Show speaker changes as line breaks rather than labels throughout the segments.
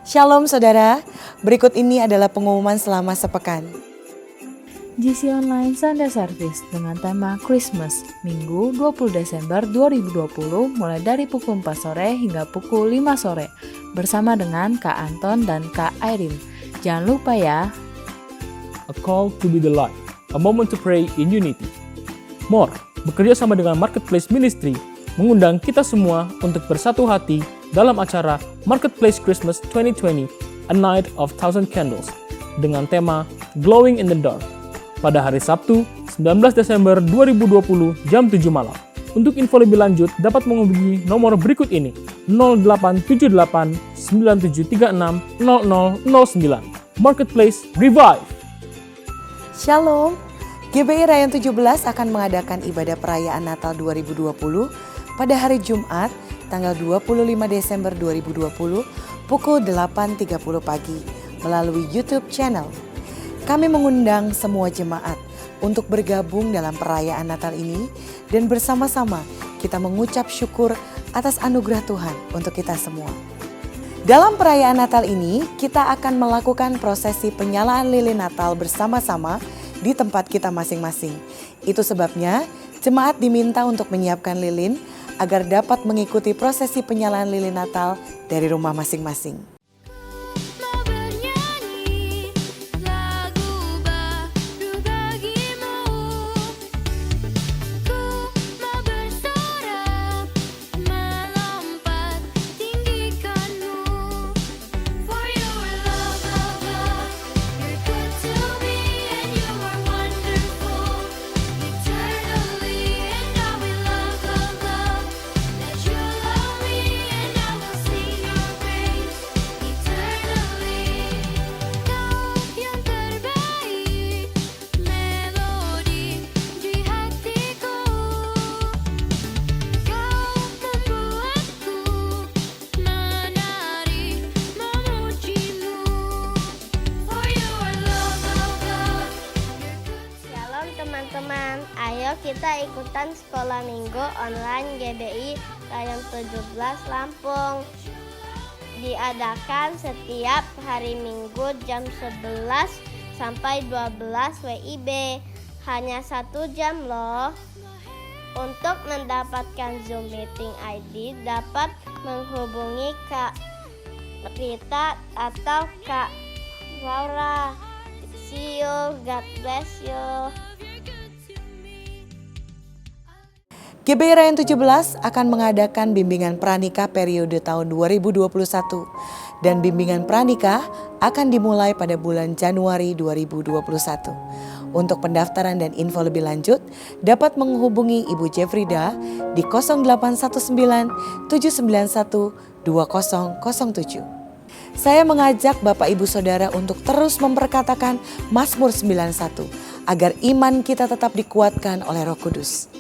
Shalom saudara, berikut ini adalah pengumuman selama sepekan.
GC Online Sunday Service dengan tema Christmas, Minggu 20 Desember 2020 mulai dari pukul 4 sore hingga pukul 5 sore bersama dengan Kak Anton dan Kak Irene. Jangan lupa ya.
A call to be the light, a moment to pray in unity. More, bekerja sama dengan Marketplace Ministry, mengundang kita semua untuk bersatu hati dalam acara Marketplace Christmas 2020, A Night of Thousand Candles, dengan tema Glowing in the Dark, pada hari Sabtu, 19 Desember 2020, jam 7 malam. Untuk info lebih lanjut, dapat menghubungi nomor berikut ini, 0878 9736 0009. Marketplace Revive.
Shalom, GBI Rayon 17 akan mengadakan ibadah perayaan Natal 2020 pada hari Jumat, tanggal 25 Desember 2020, pukul 8.30 pagi, melalui YouTube channel. Kami mengundang semua jemaat untuk bergabung dalam perayaan Natal ini dan bersama-sama kita mengucap syukur atas anugerah Tuhan untuk kita semua. Dalam perayaan Natal ini, kita akan melakukan prosesi penyalaan lilin Natal bersama-sama di tempat kita masing-masing. Itu sebabnya jemaat diminta untuk menyiapkan lilin agar dapat mengikuti prosesi penyalaan lilin Natal dari rumah masing-masing.
Teman-teman, ayo kita ikutan sekolah minggu online GBI Rayon 17 Lampung. Diadakan setiap hari Minggu jam 11 sampai 12 WIB. Hanya 1 jam loh. Untuk mendapatkan Zoom Meeting ID dapat menghubungi Kak Rita atau Kak Laura. See you, God bless you.
GBI Rayon 17 akan mengadakan bimbingan pranikah periode tahun 2021 dan bimbingan pranikah akan dimulai pada bulan Januari 2021. Untuk pendaftaran dan info lebih lanjut dapat menghubungi Ibu Jefrida di 0819 791 2007. Saya mengajak Bapak Ibu Saudara untuk terus memperkatakan Mazmur 91 agar iman kita tetap dikuatkan oleh Roh Kudus.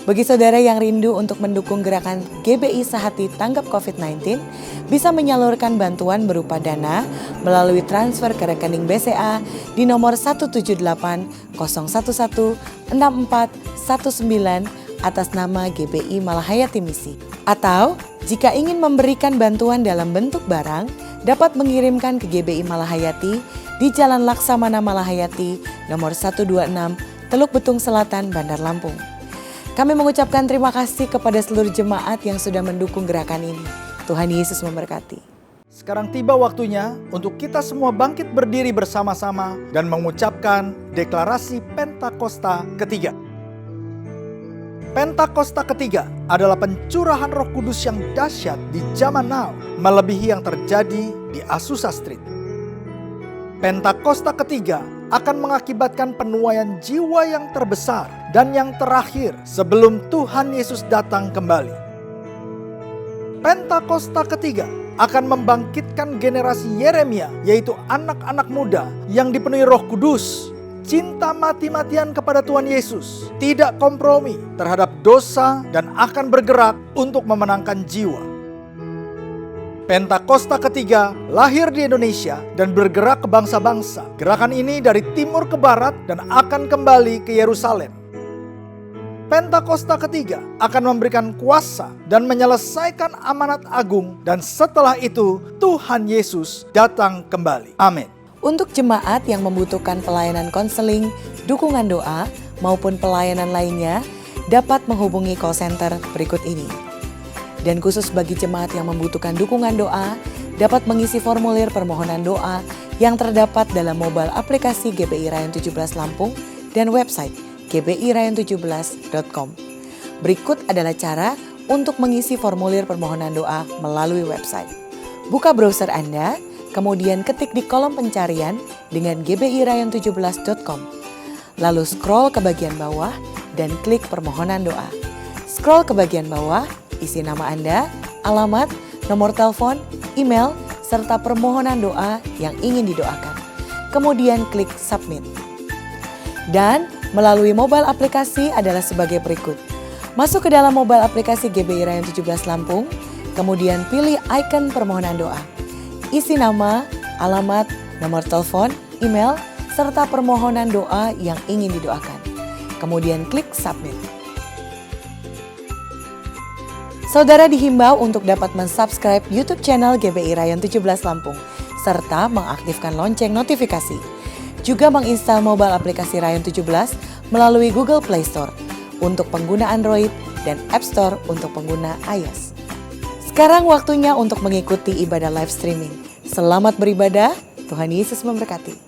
Bagi saudara yang rindu untuk mendukung gerakan GBI Sehati Tanggap COVID-19, bisa menyalurkan bantuan berupa dana melalui transfer ke rekening BCA di nomor 178 011 6419 atas nama GBI Malahayati Misi. Atau jika ingin memberikan bantuan dalam bentuk barang, dapat mengirimkan ke GBI Malahayati di Jalan Laksamana Malahayati nomor 126 Teluk Betung Selatan, Bandar Lampung. Kami mengucapkan terima kasih kepada seluruh jemaat yang sudah mendukung gerakan ini. Tuhan Yesus memberkati.
Sekarang tiba waktunya untuk kita semua bangkit berdiri bersama-sama dan mengucapkan deklarasi Pentakosta ketiga. Pentakosta ketiga adalah pencurahan Roh Kudus yang dahsyat di zaman now, melebihi yang terjadi di Azusa Street. Pentakosta ketiga akan mengakibatkan penuaian jiwa yang terbesar dan yang terakhir sebelum Tuhan Yesus datang kembali. Pentakosta ketiga akan membangkitkan generasi Yeremia, yaitu anak-anak muda yang dipenuhi Roh Kudus, cinta mati-matian kepada Tuhan Yesus, tidak kompromi terhadap dosa dan akan bergerak untuk memenangkan jiwa. Pentakosta ketiga lahir di Indonesia dan bergerak ke bangsa-bangsa. Gerakan ini dari timur ke barat dan akan kembali ke Yerusalem. Pentakosta ketiga akan memberikan kuasa dan menyelesaikan amanat agung, dan setelah itu Tuhan Yesus datang kembali. Amin.
Untuk jemaat yang membutuhkan pelayanan konseling, dukungan doa, maupun pelayanan lainnya, dapat menghubungi call center berikut ini. Dan khusus bagi jemaat yang membutuhkan dukungan doa, dapat mengisi formulir permohonan doa yang terdapat dalam mobile aplikasi GBI Rayon 17 Lampung dan website gbirayon17.com. Berikut adalah cara untuk mengisi formulir permohonan doa melalui website. Buka browser Anda, kemudian ketik di kolom pencarian dengan gbirayon17.com. Lalu scroll ke bagian bawah dan klik permohonan doa. Scroll ke bagian bawah, isi nama Anda, alamat, nomor telepon, email, serta permohonan doa yang ingin didoakan. Kemudian klik submit. Dan melalui mobile aplikasi adalah sebagai berikut. Masuk ke dalam mobile aplikasi GBI Rayon 17 Lampung, kemudian pilih icon permohonan doa. Isi nama, alamat, nomor telepon, email, serta permohonan doa yang ingin didoakan. Kemudian klik submit. Saudara dihimbau untuk dapat mensubscribe YouTube channel GBI Rayon 17 Lampung, serta mengaktifkan lonceng notifikasi. Juga menginstal mobile aplikasi Rayon 17 melalui Google Play Store untuk pengguna Android dan App Store untuk pengguna iOS. Sekarang waktunya untuk mengikuti ibadah live streaming. Selamat beribadah, Tuhan Yesus memberkati.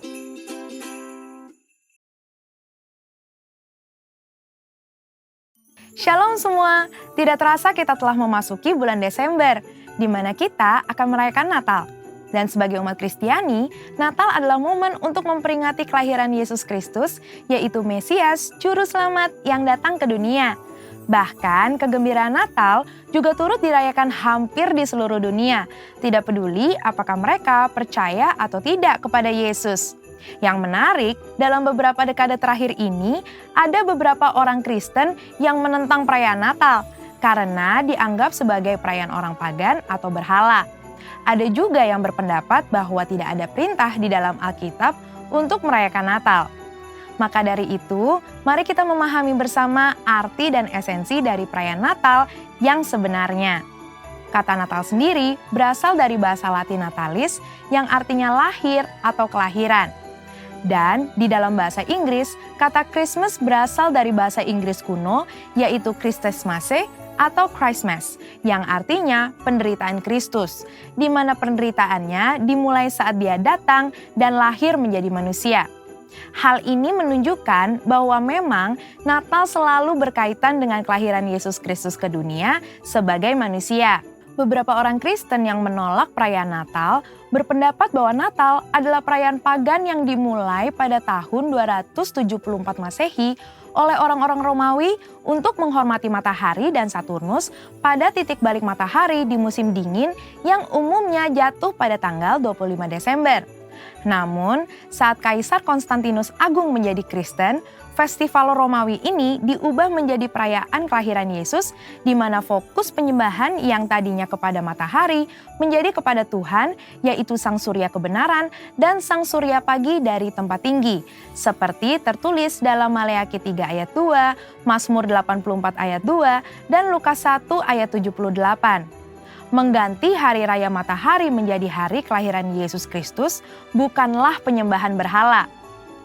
Shalom semua, tidak terasa kita telah memasuki bulan Desember, di mana kita akan merayakan Natal. Dan sebagai umat Kristiani, Natal adalah momen untuk memperingati kelahiran Yesus Kristus, yaitu Mesias, Juru Selamat yang datang ke dunia. Bahkan kegembiraan Natal juga turut dirayakan hampir di seluruh dunia, tidak peduli apakah mereka percaya atau tidak kepada Yesus. Yang menarik, dalam beberapa dekade terakhir ini, ada beberapa orang Kristen yang menentang perayaan Natal karena dianggap sebagai perayaan orang pagan atau berhala. Ada juga yang berpendapat bahwa tidak ada perintah di dalam Alkitab untuk merayakan Natal. Maka dari itu, mari kita memahami bersama arti dan esensi dari perayaan Natal yang sebenarnya. Kata Natal sendiri berasal dari bahasa Latin natalis yang artinya lahir atau kelahiran. Dan di dalam bahasa Inggris, kata Christmas berasal dari bahasa Inggris kuno, yaitu Christmasmasse atau Christmas, yang artinya penderitaan Kristus, di mana penderitaannya dimulai saat dia datang dan lahir menjadi manusia. Hal ini menunjukkan bahwa memang Natal selalu berkaitan dengan kelahiran Yesus Kristus ke dunia sebagai manusia. Beberapa orang Kristen yang menolak perayaan Natal berpendapat bahwa Natal adalah perayaan pagan yang dimulai pada tahun 274 Masehi oleh orang-orang Romawi untuk menghormati matahari dan Saturnus pada titik balik matahari di musim dingin yang umumnya jatuh pada tanggal 25 Desember. Namun, saat Kaisar Konstantinus Agung menjadi Kristen, festival Romawi ini diubah menjadi perayaan kelahiran Yesus, di mana fokus penyembahan yang tadinya kepada matahari menjadi kepada Tuhan, yaitu Sang Surya kebenaran dan Sang Surya pagi dari tempat tinggi, seperti tertulis dalam Maleakhi 3 ayat 2, Mazmur 84 ayat 2, dan Lukas 1 ayat 78. Mengganti hari raya matahari menjadi hari kelahiran Yesus Kristus bukanlah penyembahan berhala.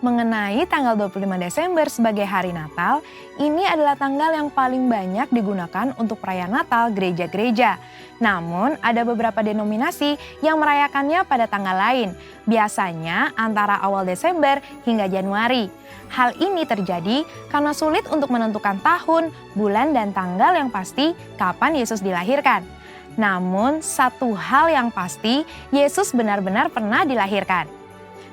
Mengenai tanggal 25 Desember sebagai hari Natal, ini adalah tanggal yang paling banyak digunakan untuk perayaan Natal gereja-gereja. Namun, ada beberapa denominasi yang merayakannya pada tanggal lain, biasanya antara awal Desember hingga Januari. Hal ini terjadi karena sulit untuk menentukan tahun, bulan, dan tanggal yang pasti kapan Yesus dilahirkan. Namun, satu hal yang pasti, Yesus benar-benar pernah dilahirkan.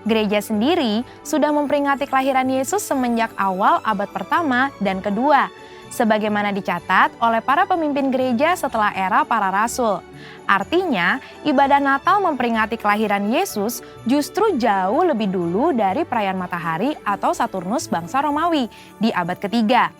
Gereja sendiri sudah memperingati kelahiran Yesus semenjak awal abad pertama dan kedua, sebagaimana dicatat oleh para pemimpin gereja setelah era para rasul. Artinya, ibadah Natal memperingati kelahiran Yesus justru jauh lebih dulu dari perayaan matahari atau Saturnus bangsa Romawi di abad ketiga.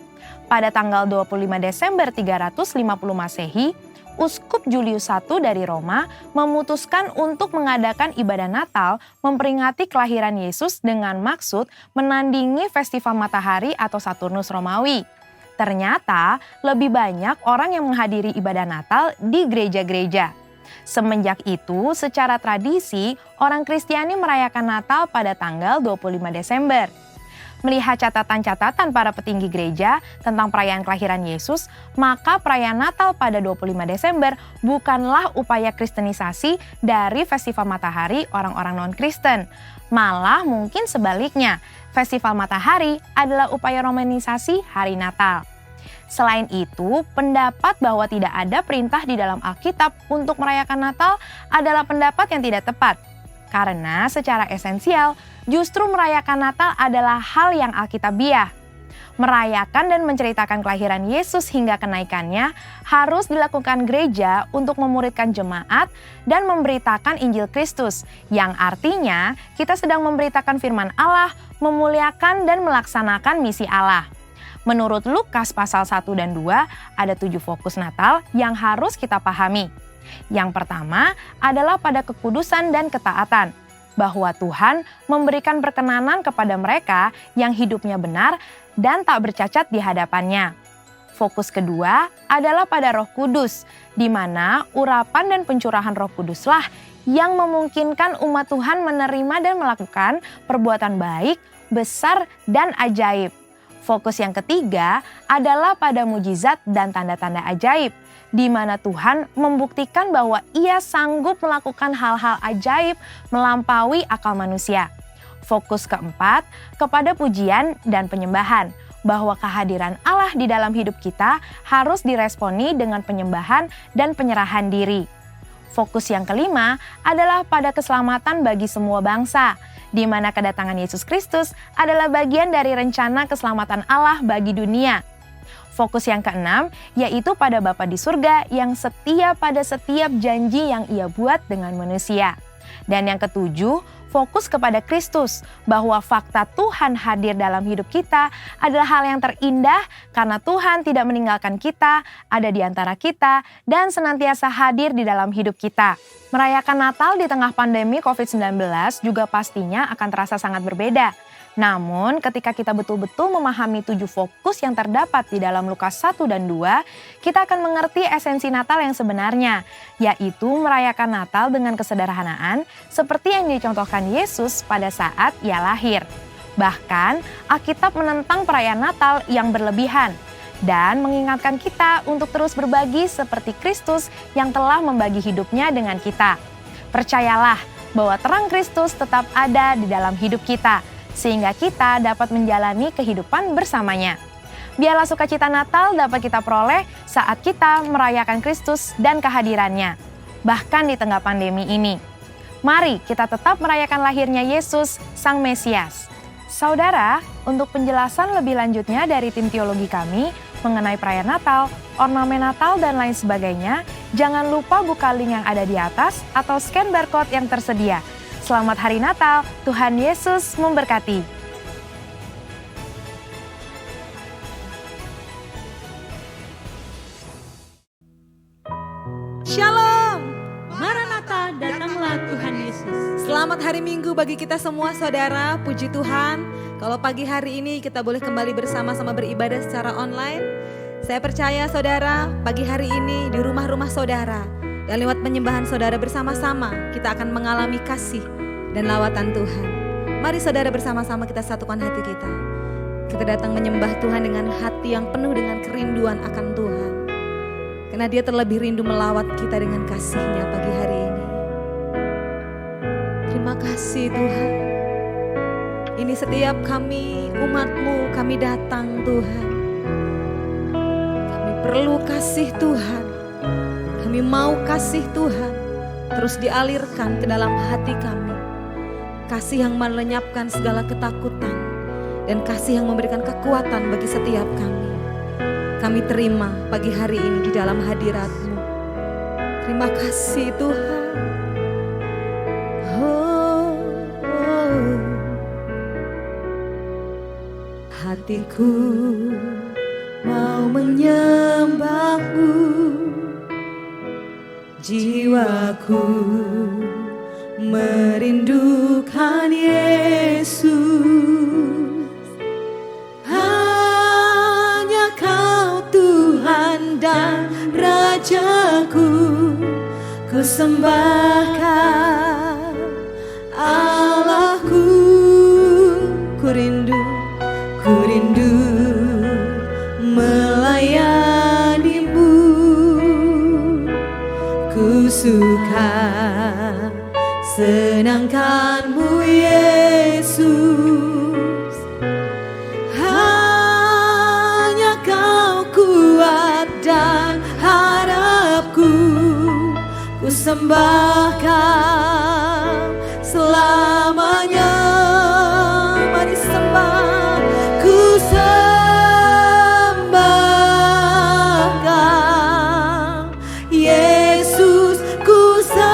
Pada tanggal 25 Desember 350 Masehi, Uskup Julius I dari Roma memutuskan untuk mengadakan ibadah Natal memperingati kelahiran Yesus dengan maksud menandingi festival matahari atau Saturnus Romawi. Ternyata lebih banyak orang yang menghadiri ibadah Natal di gereja-gereja. Semenjak itu, secara tradisi, orang Kristiani merayakan Natal pada tanggal 25 Desember. Melihat catatan-catatan para petinggi gereja tentang perayaan kelahiran Yesus, maka perayaan Natal pada 25 Desember bukanlah upaya kristenisasi dari festival matahari orang-orang non-Kristen. Malah mungkin sebaliknya, festival matahari adalah upaya romanisasi hari Natal. Selain itu, pendapat bahwa tidak ada perintah di dalam Alkitab untuk merayakan Natal adalah pendapat yang tidak tepat. Karena secara esensial, justru merayakan Natal adalah hal yang alkitabiah. Merayakan dan menceritakan kelahiran Yesus hingga kenaikannya harus dilakukan gereja untuk memuridkan jemaat dan memberitakan Injil Kristus, yang artinya kita sedang memberitakan firman Allah, memuliakan dan melaksanakan misi Allah. Menurut Lukas pasal 1 dan 2, ada 7 fokus Natal yang harus kita pahami. Yang pertama adalah pada kekudusan dan ketaatan, bahwa Tuhan memberikan perkenanan kepada mereka yang hidupnya benar dan tak bercacat di hadapannya. Fokus kedua adalah pada Roh Kudus, di mana urapan dan pencurahan Roh Kuduslah yang memungkinkan umat Tuhan menerima dan melakukan perbuatan baik, besar, dan ajaib. Fokus yang ketiga adalah pada mujizat dan tanda-tanda ajaib, di mana Tuhan membuktikan bahwa Ia sanggup melakukan hal-hal ajaib melampaui akal manusia. Fokus keempat kepada pujian dan penyembahan, bahwa kehadiran Allah di dalam hidup kita harus diresponi dengan penyembahan dan penyerahan diri. Fokus yang kelima adalah pada keselamatan bagi semua bangsa, di mana kedatangan Yesus Kristus adalah bagian dari rencana keselamatan Allah bagi dunia. Fokus yang keenam yaitu pada Bapa di surga yang setia pada setiap janji yang Ia buat dengan manusia. Dan yang ketujuh, fokus kepada Kristus, bahwa fakta Tuhan hadir dalam hidup kita adalah hal yang terindah karena Tuhan tidak meninggalkan kita, ada di antara kita, dan senantiasa hadir di dalam hidup kita. Merayakan Natal di tengah pandemi COVID-19 juga pastinya akan terasa sangat berbeda. Namun ketika kita betul-betul memahami 7 fokus yang terdapat di dalam Lukas 1 dan 2, kita akan mengerti esensi Natal yang sebenarnya, yaitu merayakan Natal dengan kesederhanaan seperti yang dicontohkan Yesus pada saat Ia lahir. Bahkan Alkitab menentang perayaan Natal yang berlebihan dan mengingatkan kita untuk terus berbagi seperti Kristus yang telah membagi hidupnya dengan kita. Percayalah bahwa terang Kristus tetap ada di dalam hidup kita, sehingga kita dapat menjalani kehidupan bersamanya. Biarlah sukacita Natal dapat kita peroleh saat kita merayakan Kristus dan kehadirannya, bahkan di tengah pandemi ini. Mari kita tetap merayakan lahirnya Yesus, Sang Mesias. Saudara, untuk penjelasan lebih lanjutnya dari tim teologi kami mengenai perayaan Natal, ornamen Natal, dan lain sebagainya, jangan lupa buka link yang ada di atas atau scan barcode yang tersedia. Selamat Hari Natal, Tuhan Yesus memberkati.
Shalom, Maranatha, datanglah Tuhan Yesus. Selamat hari Minggu bagi kita semua saudara, puji Tuhan. Kalau pagi hari ini kita boleh kembali bersama-sama beribadah secara online. Saya percaya saudara, pagi hari ini di rumah-rumah saudara, dan lewat penyembahan saudara bersama-sama, kita akan mengalami kasih dan lawatan Tuhan. Mari saudara bersama-sama kita satukan hati kita. Kita datang menyembah Tuhan dengan hati yang penuh dengan kerinduan akan Tuhan. Karena Dia terlebih rindu melawat kita dengan kasih-Nya pagi hari ini. Terima kasih Tuhan. Ini setiap kami, umat-Mu, kami datang Tuhan. Kami perlu kasih Tuhan. Kami mau kasih Tuhan terus dialirkan ke dalam hati kami. Kasih yang melenyapkan segala ketakutan dan kasih yang memberikan kekuatan bagi setiap kami. Kami terima pagi hari ini di dalam hadirat-Mu. Terima kasih Tuhan. Hatiku mau menyembah-Mu, jiwaku merindukan Yesus. Hanya Kau ku sembahkan Allahku. Ku rindu melayanimu. Ku suka senangkanmu Yesus. Hanya kau kuat dan harapku. Ku sembahkan selamanya. Mari sembah. Ku sembahkan Yesus. Ku sembahkan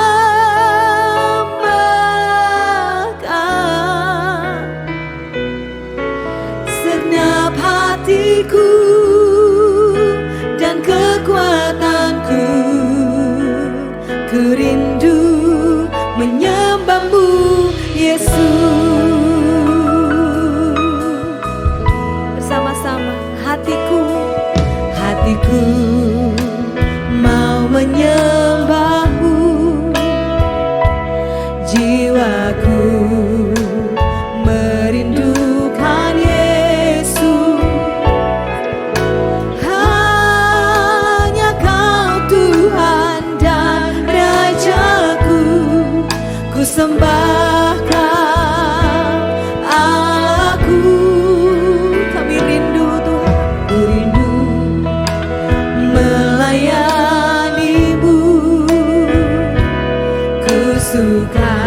segenap hatiku dan kekuatanku. Ku rindu menyembahmu Yesus. Bersama-sama hatiku mau menyembahmu. Jiwaku merindukan Yesus. Hanya kau Tuhan dan Rajaku. Ku sembahkan Allahku. Kami rindu Tuhan. Ku rindu melayanimu. Ku suka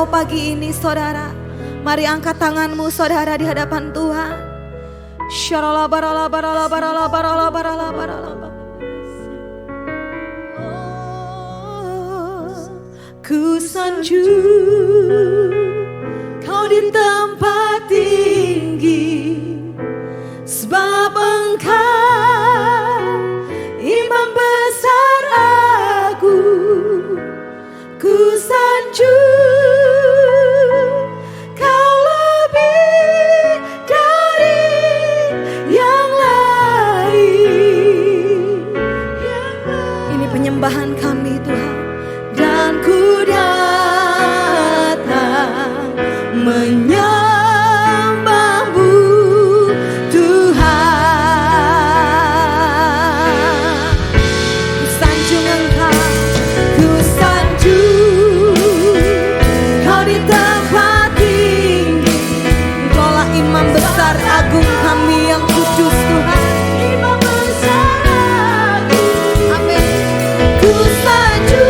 engkau pagi ini saudara. Mari angkat tanganmu saudara di hadapan Tuhan. Ku sanjung kau di tempat tinggi, sebab engkau imam besar aku. Ku sanjung kau lebih dari yang lain. Ini penyembahan kami Tuhan. Dan ku datang menyembahmu Tuhan. Ku sanjung engkau, ku sanjung kau di tempat tinggi. Engkaulah imam besar agung kami yang kudus Tuhan. Imam besar agung. Amin. Ku sanjung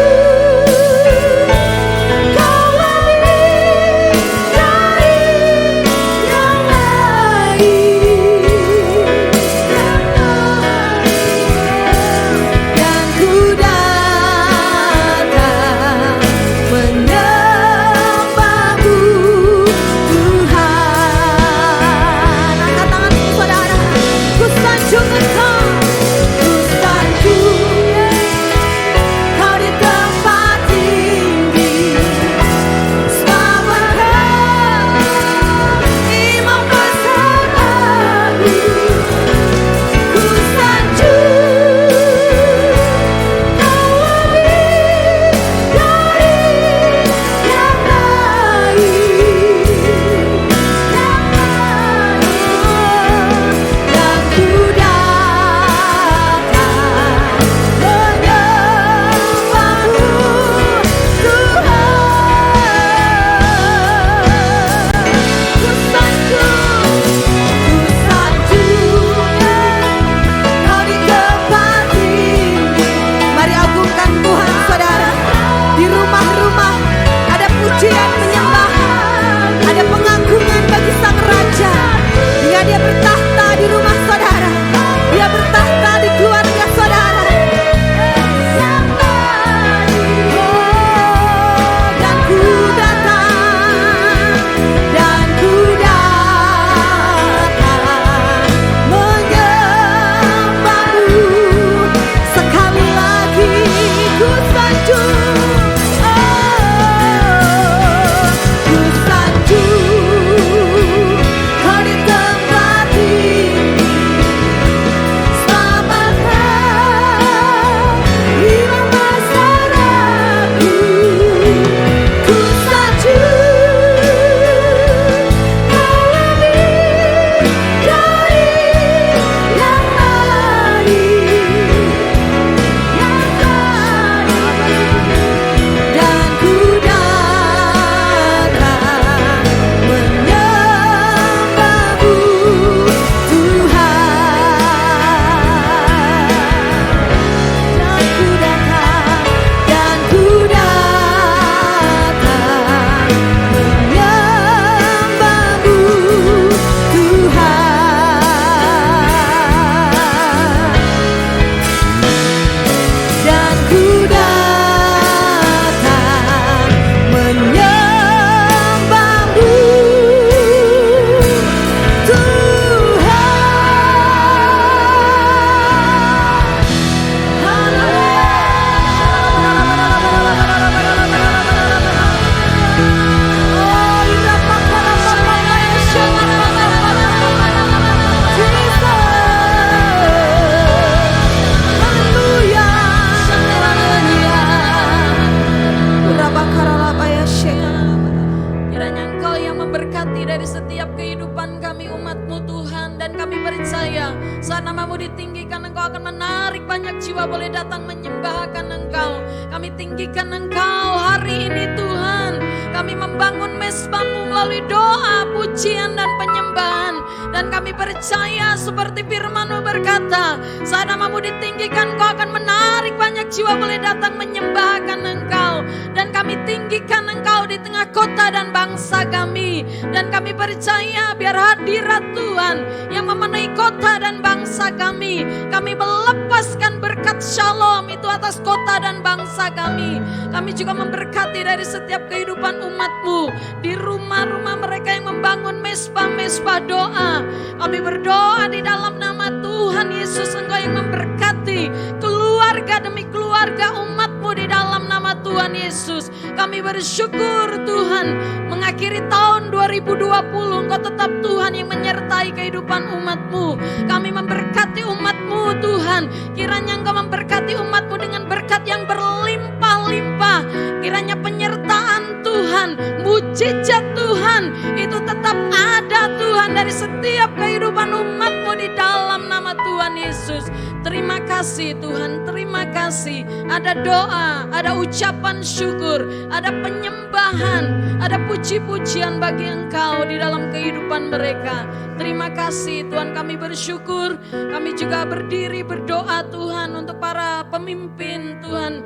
tinggikan Engkau hari ini Tuhan. Kami membangun mesbah-Mu melalui doa, pujian dan penyembahan. Dan kami percaya seperti firman-Mu berkata, saat nama-Mu ditinggikan Kau akan menarik banyak jiwa boleh datang menyembahkan Engkau. Dan kami tinggikan Engkau di tengah kota dan bangsa kami. Dan kami percaya biar hadirat Tuhan yang memenuhi kota dan bangsa kami. Kami melepaskan berkat shalom itu atas kota dan bangsa kami. Kami juga memberkati dari setiap kehidupan umat-Mu. Di rumah-rumah mereka yang membangun mesbah-mesbah doa. Kami berdoa di dalam nama Tuhan Yesus, Engkau yang memberkati keluarga demi keluarga umat-Mu di dalam nama Tuhan Yesus. Kami bersyukur Tuhan, mengakhiri tahun 2020 Engkau tetap Tuhan yang menyertai kehidupan umat-Mu. Kami memberkati umat-Mu Tuhan, kiranya Engkau memberkati umat-Mu dengan berkat yang berlimpah-limpah. Kiranya penyertaan Tuhan, mujizat Tuhan itu tetap ada Tuhan dari setiap kehidupan umat-Mu di dalam nama Tuhan Yesus. Terima kasih Tuhan, terima kasih. Ada doa, ada ucapan syukur, ada penyembahan, ada puji-pujian bagi Engkau di dalam kehidupan mereka. Terima kasih Tuhan, kami bersyukur. Kami juga berdiri berdoa Tuhan untuk para pemimpin Tuhan.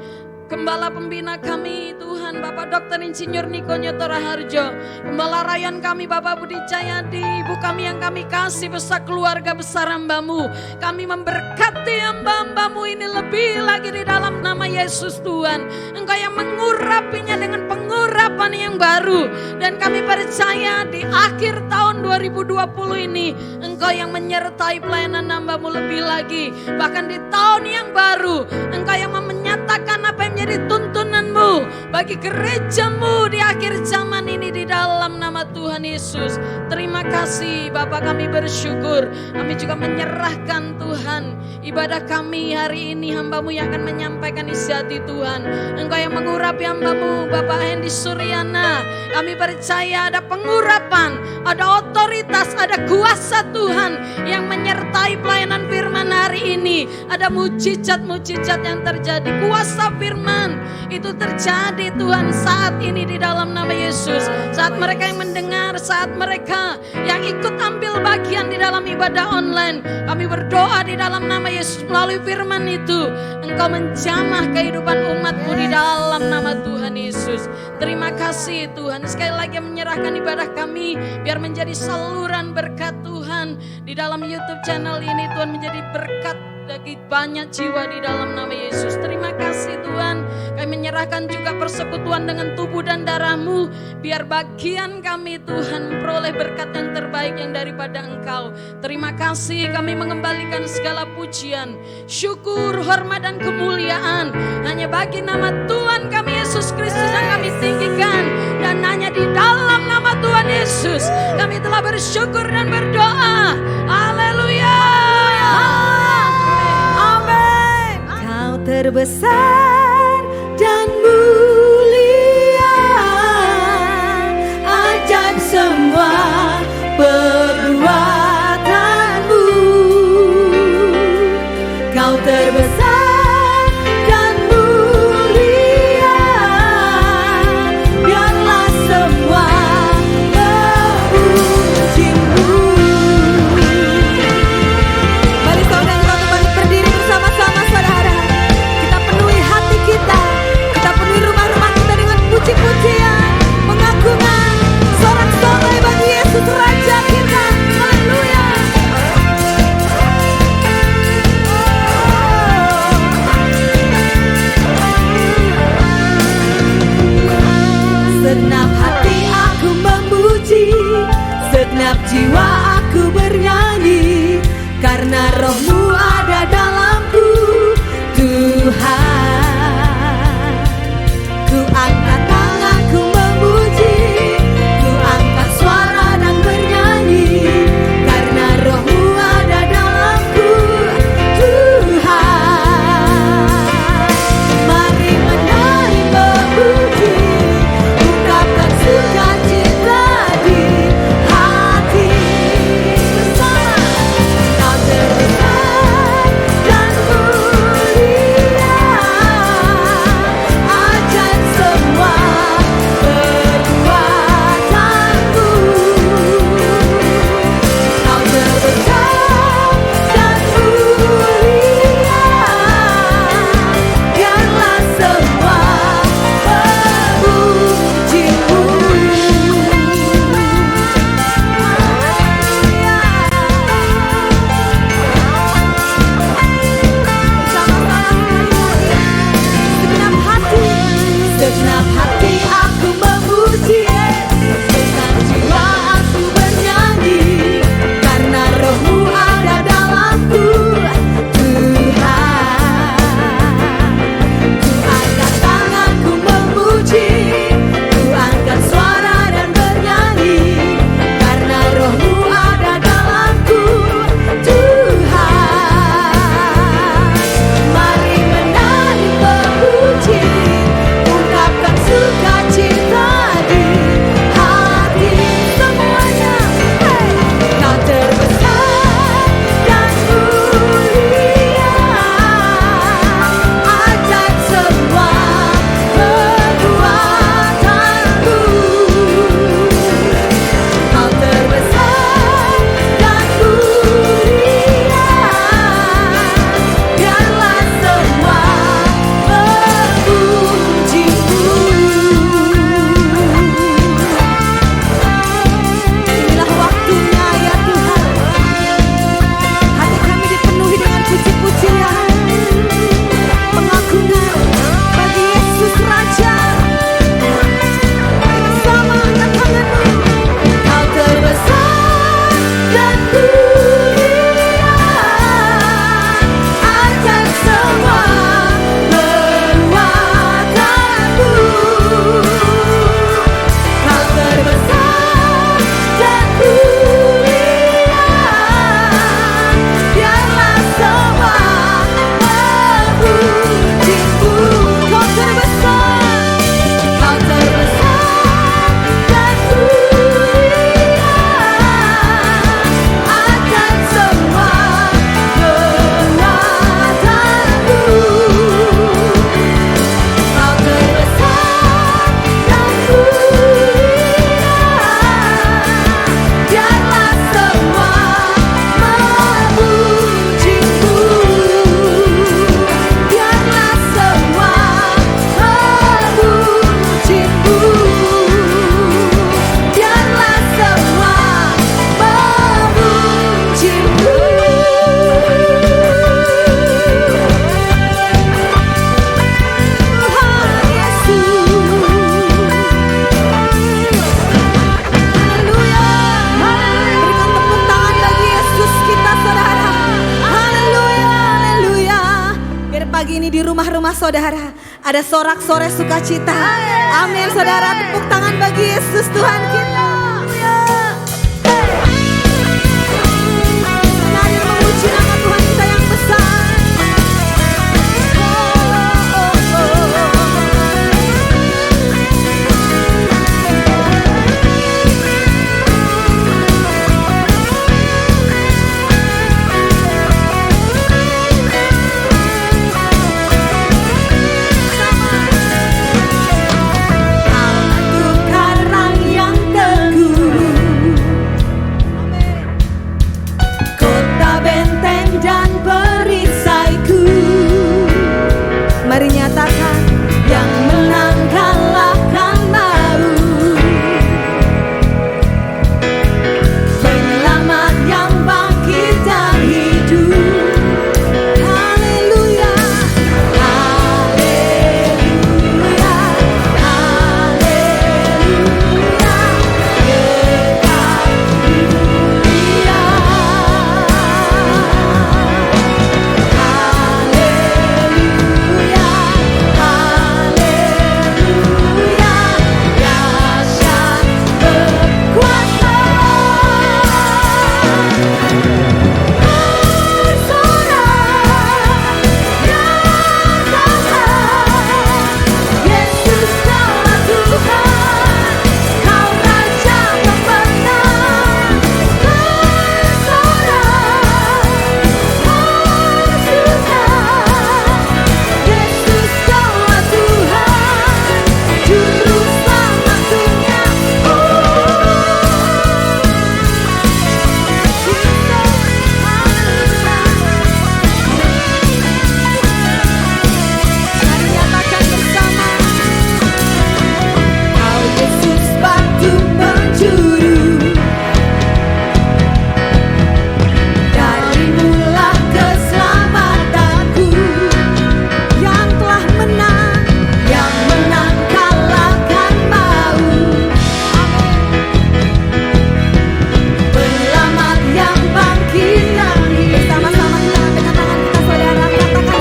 Gembala pembina kami Tuhan, Bapak Dr. Insinyur Niko Nyoto Raharjo, Gembala Rayan kami Bapak Budi Cahyadi, Ibu kami yang kami kasih besar keluarga besar hamba-Mu. Kami memberkati hamba-hamba-Mu ini lebih lagi di dalam nama Yesus Tuhan. Engkau yang mengurapinya dengan pengurapan yang baru. Dan kami percaya di akhir tahun 2020 ini Engkau yang menyertai pelayanan hamba-Mu lebih lagi. Bahkan di tahun yang baru Engkau yang menyatakan apa yang menjadi tuntunan-Mu bagi gereja-Mu di akhir zaman ini di dalam nama Tuhan Yesus. Terima kasih Bapa, kami bersyukur. Kami juga menyerahkan Tuhan ibadah kami hari ini, hamba-Mu yang akan menyampaikan isi hati Tuhan. Engkau yang mengurapi hamba-Mu Bapak Hendy Suryana. Kami percaya ada pengurapan, ada otoritas, ada kuasa Tuhan yang menyertai pelayanan firman hari ini. Ada mujizat-mujizat yang terjadi, kuasa firman itu terjadi Tuhan saat ini di dalam nama Yesus. Saat mereka yang mendengar, saat mereka yang ikut ambil bagian di dalam ibadah online, kami berdoa di dalam nama Yesus melalui firman itu. Engkau menjamah kehidupan umat-Mu di dalam nama Tuhan Yesus. Terima kasih Tuhan. Sekali lagi menyerahkan ibadah kami biar menjadi saluran berkat Tuhan di dalam YouTube channel ini. Tuhan menjadi berkat bagi banyak jiwa di dalam nama Yesus. Terima kasih Tuhan. Kami menyerahkan juga persekutuan dengan tubuh dan darah-Mu. Biar bagian kami Tuhan memperoleh berkat yang terbaik yang daripada Engkau. Terima kasih, kami mengembalikan segala pujian, syukur, hormat dan kemuliaan hanya bagi nama Tuhan kami Yesus Kristus yang kami tinggikan. Dan hanya di dalam nama Tuhan Yesus kami telah bersyukur dan berdoa. Haleluya.
Kau terbesar dan mulia, ajaib semua perbuatan-Mu. Kau terbesar dan mulia, biarlah semua memuji-Mu. Mari saudara kita kembali berdiri bersama-sama saudara. Kita penuhi hati kita penuhi rumah-rumah kita dengan puji-pujian, pengagungan, sorak-sorai bagi Yesus Raja kita. Haleluya. Segenap hati aku memuji, segenap jiwa aku bernyanyi, karena Roh-Mu ada dalamku, Tuhan. Ku angkat tanganku memuji, ku angkat suara dan bernyanyi, karena Roh-Mu ada dalamku, Tuhan. Mari menari memuji, ungkapkan sukacita di hati bersama. Kau terbesar ini di rumah-rumah saudara ada sorak-sorai sukacita. Amin saudara, tepuk tangan bagi Yesus Tuhan kita. Mari memuji nama Tuhan kita yang besar. Mari nyatakan, yang menang kalahkan maut. Penyelamat yang bangkit dan hidup. Haleluya, haleluya, haleluya.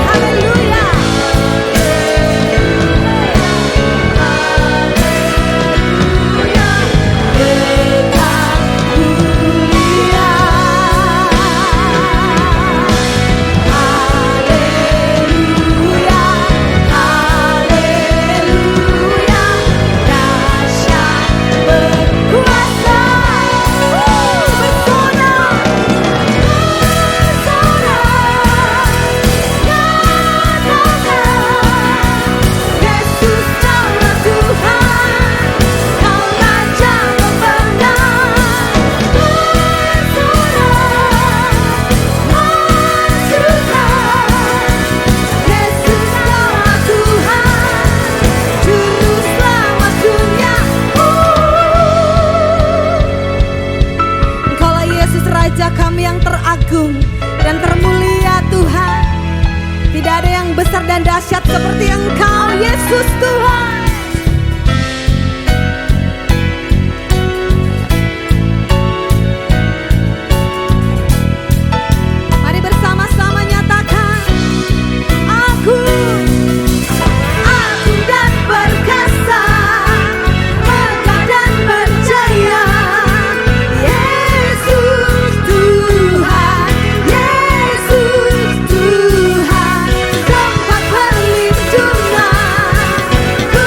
Dekat dunia. Dan termulia Tuhan, tidak ada yang besar dan dahsyat seperti Engkau, Yesus Tuhan. Mari bersama-sama nyatakan, Aku dan perkasa, megah dan berjaya, Yesus Tuhan, Yesus Tuhan, tempat perlindungan, ku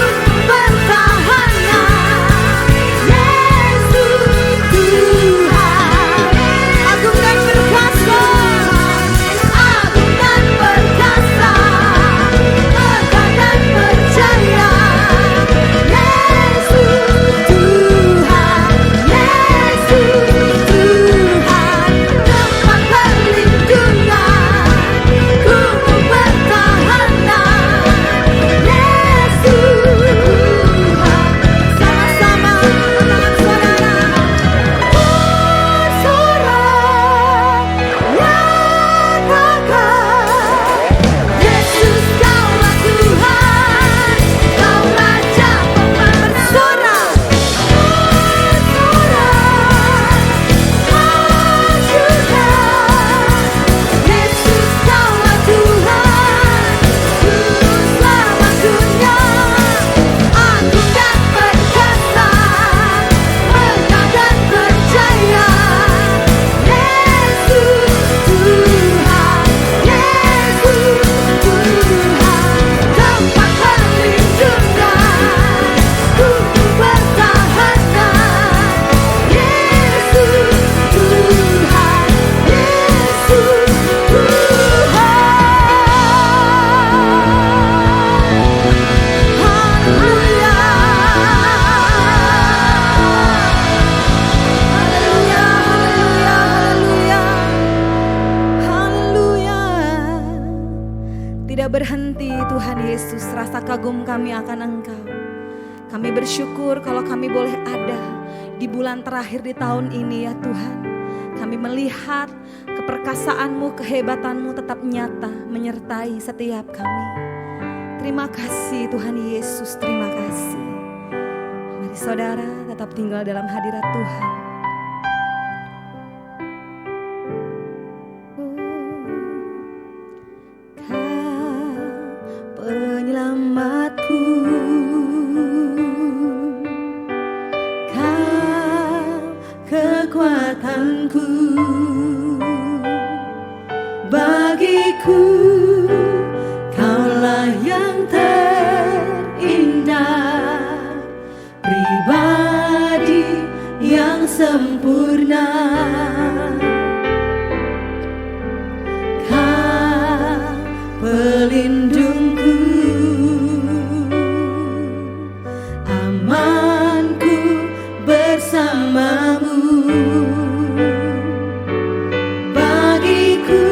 Yesus, rasa kagum kami akan Engkau. Kami bersyukur kalau kami boleh ada di bulan terakhir di tahun ini ya Tuhan. Kami melihat keperkasaan-Mu, kehebatan-Mu tetap nyata menyertai setiap kami. Terima kasih Tuhan Yesus, terima kasih. Mari saudara tetap tinggal dalam hadirat Tuhan. Kau penyelamatku, Kau kekuatanku, bagiku Kaulah yang terindah, pribadi yang sempurna. Kau pelindungku, amanku bersamamu. Bagiku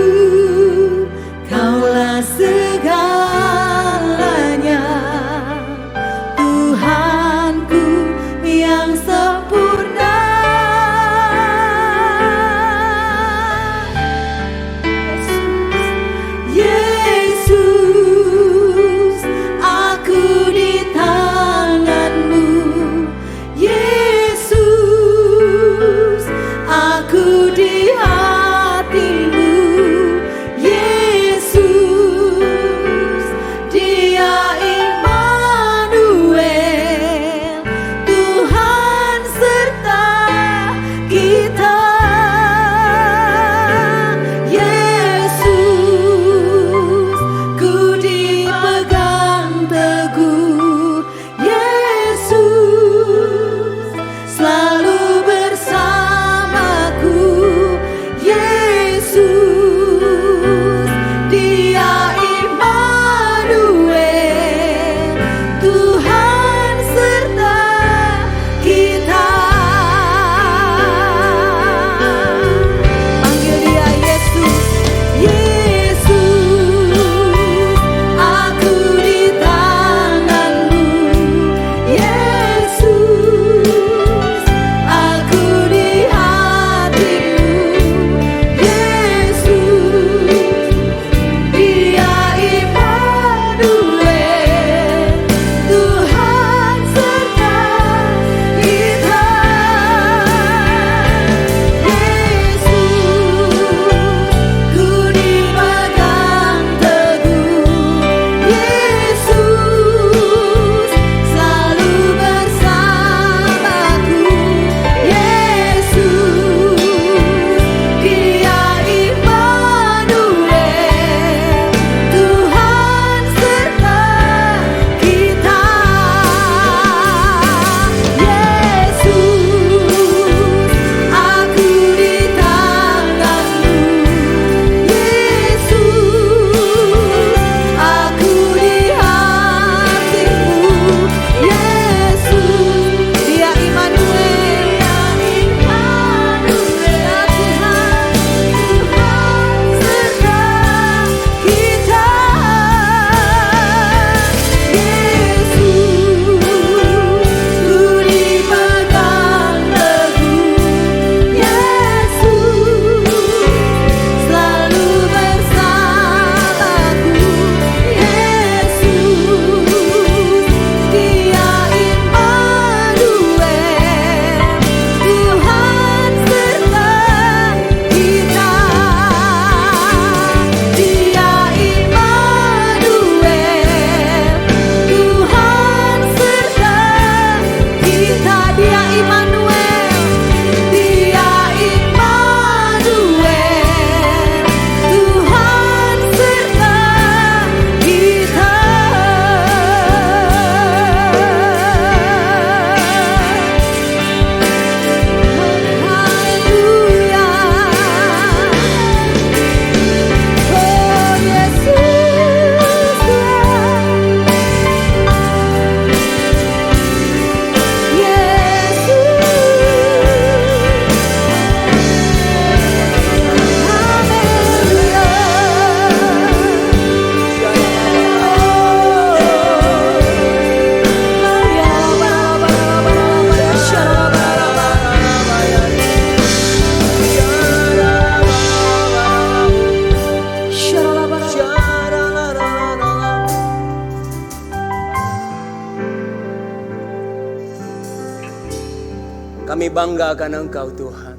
berbangga akan Engkau Tuhan.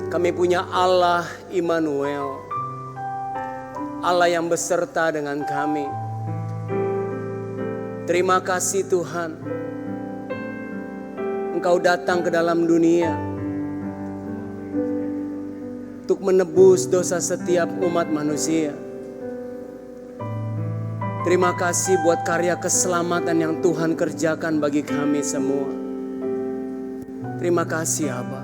Kami punya Allah Immanuel, Allah yang beserta dengan kami. Terima kasih Tuhan, Engkau datang ke dalam dunia untuk menebus dosa setiap umat manusia. Terima kasih buat karya keselamatan yang Tuhan kerjakan bagi kami semua. Terima kasih Aba.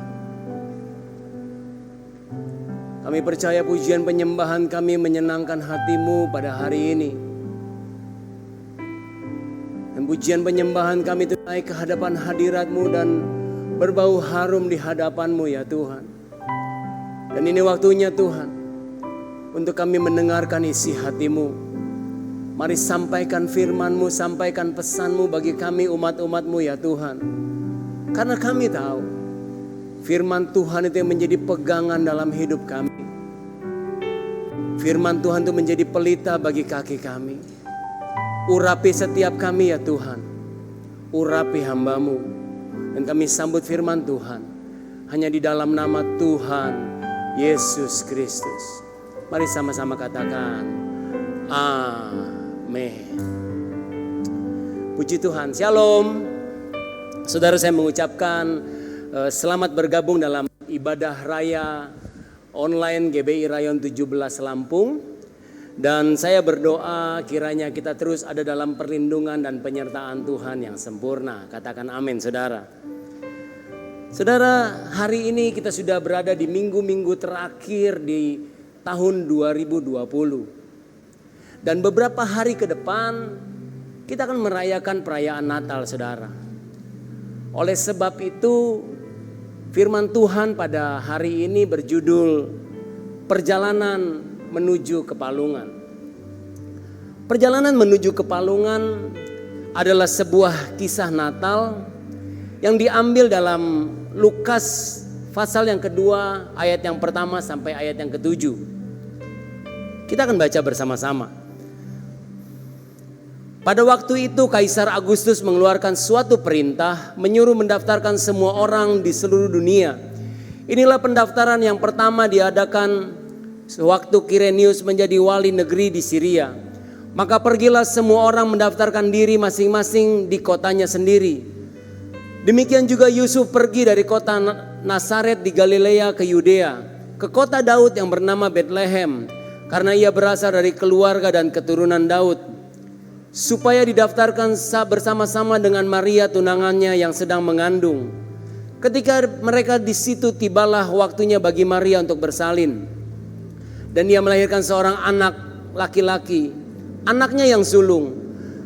Kami percaya pujian penyembahan kami menyenangkan hati-Mu pada hari ini. Dan pujian penyembahan kami itu naik ke hadapan hadirat-Mu dan berbau harum di hadapan-Mu ya Tuhan. Dan ini waktunya Tuhan untuk kami mendengarkan isi hati-Mu. Mari sampaikan firman-Mu, sampaikan pesan-Mu bagi kami umat-umat-Mu ya Tuhan. Karena kami tahu firman Tuhan itu yang menjadi pegangan dalam hidup kami. Firman Tuhan itu menjadi pelita bagi kaki kami. Urapi setiap kami ya Tuhan. Urapi hamba-Mu. Dan kami sambut firman Tuhan hanya di dalam nama Tuhan Yesus Kristus. Mari sama-sama katakan amin. Puji Tuhan. Shalom. Saudara, saya mengucapkan selamat bergabung dalam ibadah raya online GBI Rayon 17 Lampung. Dan saya berdoa kiranya kita terus ada dalam perlindungan dan penyertaan Tuhan yang sempurna. Katakan amin saudara. Saudara, hari ini kita sudah berada di minggu-minggu terakhir di tahun 2020. Dan beberapa hari ke depan kita akan merayakan perayaan Natal saudara. Oleh sebab itu firman Tuhan pada hari ini berjudul Perjalanan Menuju Kepalungan. Perjalanan menuju Kepalungan adalah sebuah kisah Natal yang diambil dalam Lukas pasal yang kedua ayat yang pertama sampai ayat yang ketujuh. Kita akan baca bersama-sama. Pada waktu itu Kaisar Agustus mengeluarkan suatu perintah menyuruh mendaftarkan semua orang di seluruh dunia. Inilah pendaftaran yang pertama diadakan sewaktu Kirenius menjadi wali negeri di Syria. Maka pergilah semua orang mendaftarkan diri masing-masing di kotanya sendiri. Demikian juga Yusuf pergi dari kota Nazaret di Galilea ke Yudea, ke kota Daud yang bernama Betlehem, karena ia berasal dari keluarga dan keturunan Daud, supaya didaftarkan bersama-sama dengan Maria tunangannya yang sedang mengandung. Ketika mereka di situ, tibalah waktunya bagi Maria untuk bersalin. Dan ia melahirkan seorang anak laki-laki, anaknya yang sulung,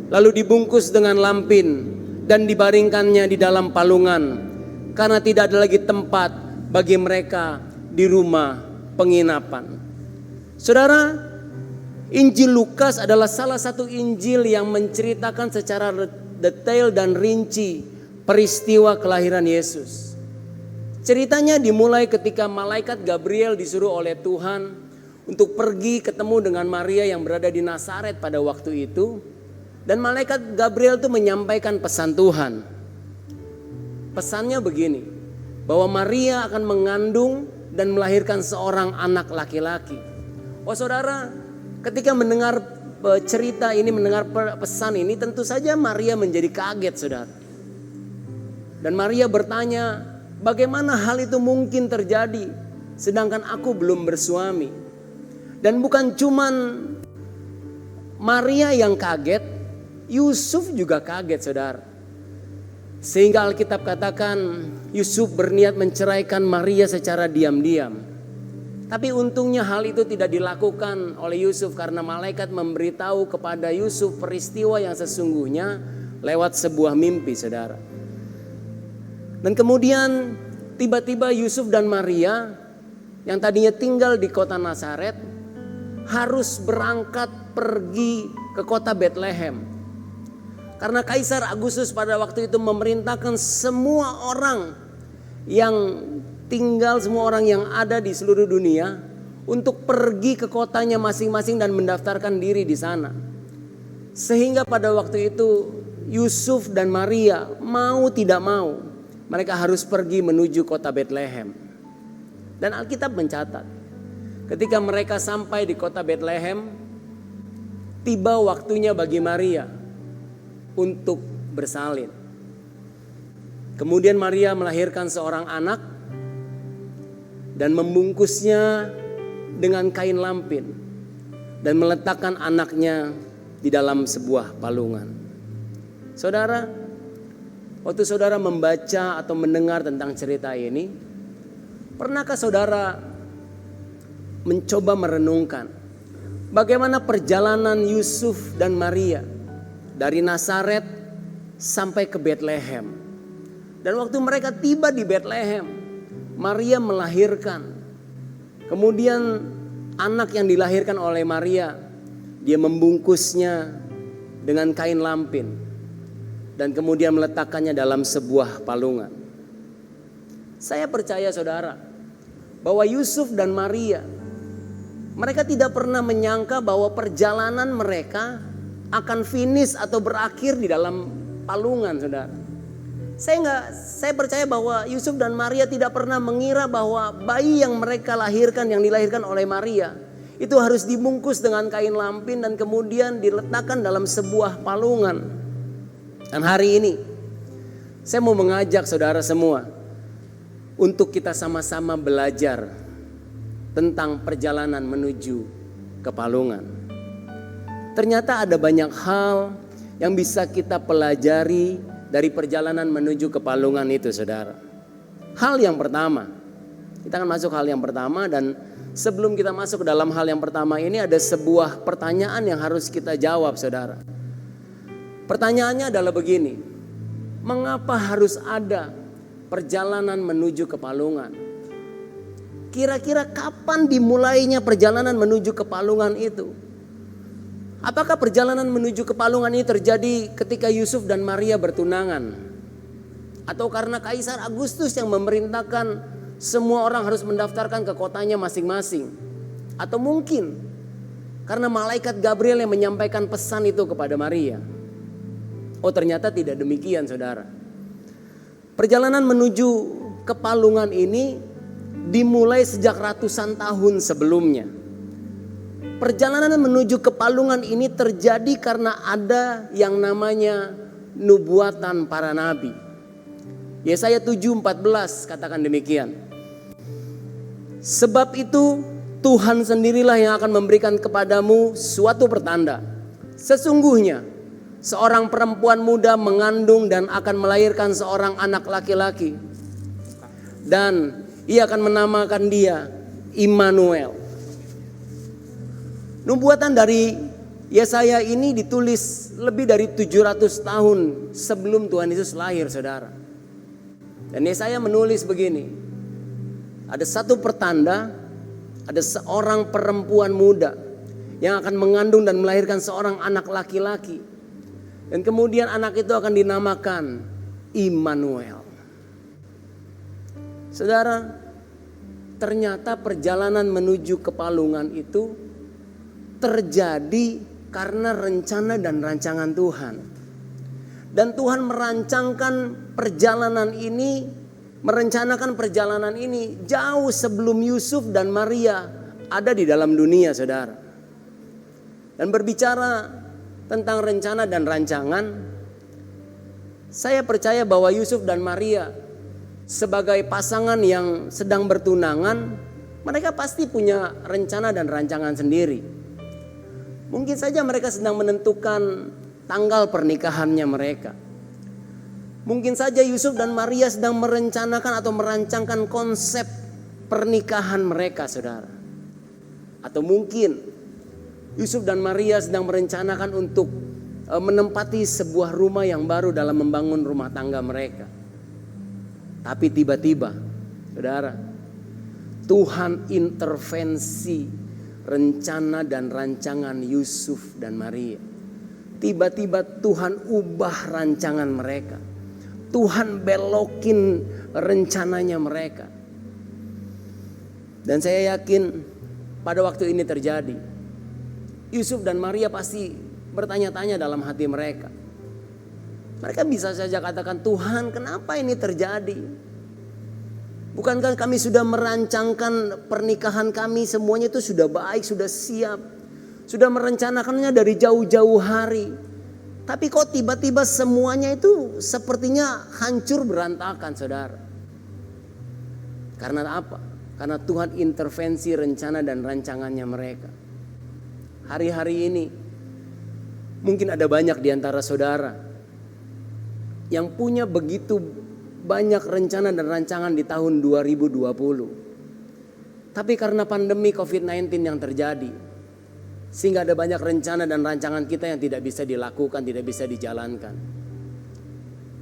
lalu dibungkus dengan lampin dan dibaringkannya di dalam palungan, karena tidak ada lagi tempat bagi mereka di rumah penginapan. Saudara, Injil Lukas adalah salah satu Injil yang menceritakan secara detail dan rinci peristiwa kelahiran Yesus. Ceritanya dimulai ketika malaikat Gabriel disuruh oleh Tuhan untuk pergi ketemu dengan Maria yang berada di Nazaret pada waktu itu. Dan malaikat Gabriel itu menyampaikan pesan Tuhan. Pesannya begini, bahwa Maria akan mengandung dan melahirkan seorang anak laki-laki. Oh saudara, ketika mendengar cerita ini, mendengar pesan ini, tentu saja Maria menjadi kaget saudara. Dan Maria bertanya, bagaimana hal itu mungkin terjadi sedangkan aku belum bersuami? Dan bukan cuman Maria yang kaget, Yusuf juga kaget saudara. Sehingga Alkitab katakan Yusuf berniat menceraikan Maria secara diam-diam. Tapi untungnya hal itu tidak dilakukan oleh Yusuf karena malaikat memberitahu kepada Yusuf peristiwa yang sesungguhnya lewat sebuah mimpi saudara. Dan kemudian tiba-tiba Yusuf dan Maria yang tadinya tinggal di kota Nazaret harus berangkat pergi ke kota Betlehem. Karena Kaisar Agustus pada waktu itu memerintahkan semua orang yang tinggal, semua orang yang ada di seluruh dunia untuk pergi ke kotanya masing-masing dan mendaftarkan diri di sana. Sehingga pada waktu itu Yusuf dan Maria mau tidak mau mereka harus pergi menuju kota Bethlehem. Dan Alkitab mencatat, ketika mereka sampai di kota Bethlehem, tiba waktunya bagi Maria untuk bersalin. Kemudian Maria melahirkan seorang anak dan membungkusnya dengan kain lampin dan meletakkan anaknya di dalam sebuah palungan. Saudara, waktu saudara membaca atau mendengar tentang cerita ini, pernahkah saudara mencoba merenungkan bagaimana perjalanan Yusuf dan Maria dari Nazaret sampai ke Bethlehem? Dan waktu mereka tiba di Bethlehem, Maria melahirkan. Kemudian anak yang dilahirkan oleh Maria, dia membungkusnya dengan kain lampin dan kemudian meletakkannya dalam sebuah palungan. Saya percaya saudara, bahwa Yusuf dan Maria, mereka tidak pernah menyangka bahwa perjalanan mereka akan finish atau berakhir di dalam palungan, saudara. Saya percaya bahwa Yusuf dan Maria tidak pernah mengira bahwa bayi yang mereka lahirkan, yang dilahirkan oleh Maria, itu harus dibungkus dengan kain lampin dan kemudian diletakkan dalam sebuah palungan. Dan hari ini saya mau mengajak saudara semua untuk kita sama-sama belajar tentang perjalanan menuju ke palungan. Ternyata ada banyak hal yang bisa kita pelajari dari perjalanan menuju ke palungan itu, saudara. Hal yang pertama, kita akan masuk hal yang pertama, dan sebelum kita masuk ke dalam hal yang pertama ini ada sebuah pertanyaan yang harus kita jawab, saudara. Pertanyaannya adalah begini: mengapa harus ada perjalanan menuju ke palungan? Kira-kira kapan dimulainya perjalanan menuju ke palungan itu? Apakah perjalanan menuju ke palungan ini terjadi ketika Yusuf dan Maria bertunangan? Atau karena Kaisar Agustus yang memerintahkan semua orang harus mendaftarkan ke kotanya masing-masing? Atau mungkin karena malaikat Gabriel yang menyampaikan pesan itu kepada Maria? Oh, ternyata tidak demikian, saudara. Perjalanan menuju ke palungan ini dimulai sejak ratusan tahun sebelumnya. Perjalanan menuju ke palungan ini terjadi karena ada yang namanya nubuatan para nabi. Yesaya 7:14 katakan demikian. Sebab itu Tuhan sendirilah yang akan memberikan kepadamu suatu pertanda. Sesungguhnya seorang perempuan muda mengandung dan akan melahirkan seorang anak laki-laki. Dan ia akan menamakan dia Immanuel. Nubuatan dari Yesaya ini ditulis lebih dari 700 tahun sebelum Tuhan Yesus lahir, saudara. Dan Yesaya menulis begini: ada satu pertanda, ada seorang perempuan muda yang akan mengandung dan melahirkan seorang anak laki-laki. Dan kemudian anak itu akan dinamakan Immanuel. Saudara, ternyata perjalanan menuju ke palungan itu terjadi karena rencana dan rancangan Tuhan. Dan Tuhan merencanakan perjalanan ini jauh sebelum Yusuf dan Maria ada di dalam dunia, saudara. Dan berbicara tentang rencana dan rancangan, saya percaya bahwa Yusuf dan Maria sebagai pasangan yang sedang bertunangan, mereka pasti punya rencana dan rancangan sendiri. Mungkin saja mereka sedang menentukan tanggal pernikahannya mereka. Mungkin saja Yusuf dan Maria sedang merencanakan atau merancangkan konsep pernikahan mereka, saudara. Atau mungkin Yusuf dan Maria sedang merencanakan untuk menempati sebuah rumah yang baru dalam membangun rumah tangga mereka. Tapi tiba-tiba, saudara, Tuhan intervensi rencana dan rancangan Yusuf dan Maria. Tiba-tiba Tuhan ubah rancangan mereka. Tuhan belokin rencananya mereka. Dan saya yakin pada waktu ini terjadi, Yusuf dan Maria pasti bertanya-tanya dalam hati mereka, Mereka bisa saja katakan, Tuhan kenapa ini terjadi? Bukankah kami sudah merancangkan pernikahan kami, semuanya itu sudah baik, sudah siap. Sudah merencanakannya dari jauh-jauh hari. Tapi kok tiba-tiba semuanya itu sepertinya hancur berantakan, saudara. Karena apa? Karena Tuhan intervensi rencana dan rancangannya mereka. Hari-hari ini mungkin ada banyak di antara saudara yang punya begitu banyak rencana dan rancangan di tahun 2020. Tapi karena pandemi COVID-19 yang terjadi, sehingga ada banyak rencana dan rancangan kita yang tidak bisa dilakukan, tidak bisa dijalankan.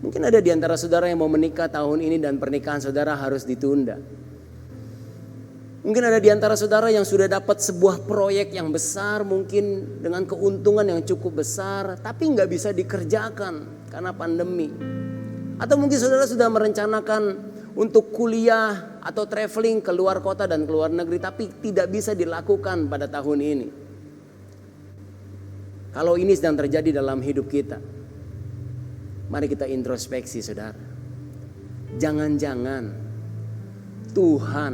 Mungkin ada di antara saudara yang mau menikah tahun ini dan pernikahan saudara harus ditunda. Mungkin ada di antara saudara yang sudah dapat sebuah proyek yang besar, mungkin dengan keuntungan yang cukup besar, tapi nggak bisa dikerjakan karena pandemi. Atau mungkin saudara sudah merencanakan untuk kuliah atau traveling ke luar kota dan ke luar negeri, tapi tidak bisa dilakukan pada tahun ini. Kalau ini sedang terjadi dalam hidup kita, mari kita introspeksi, saudara. Jangan-jangan Tuhan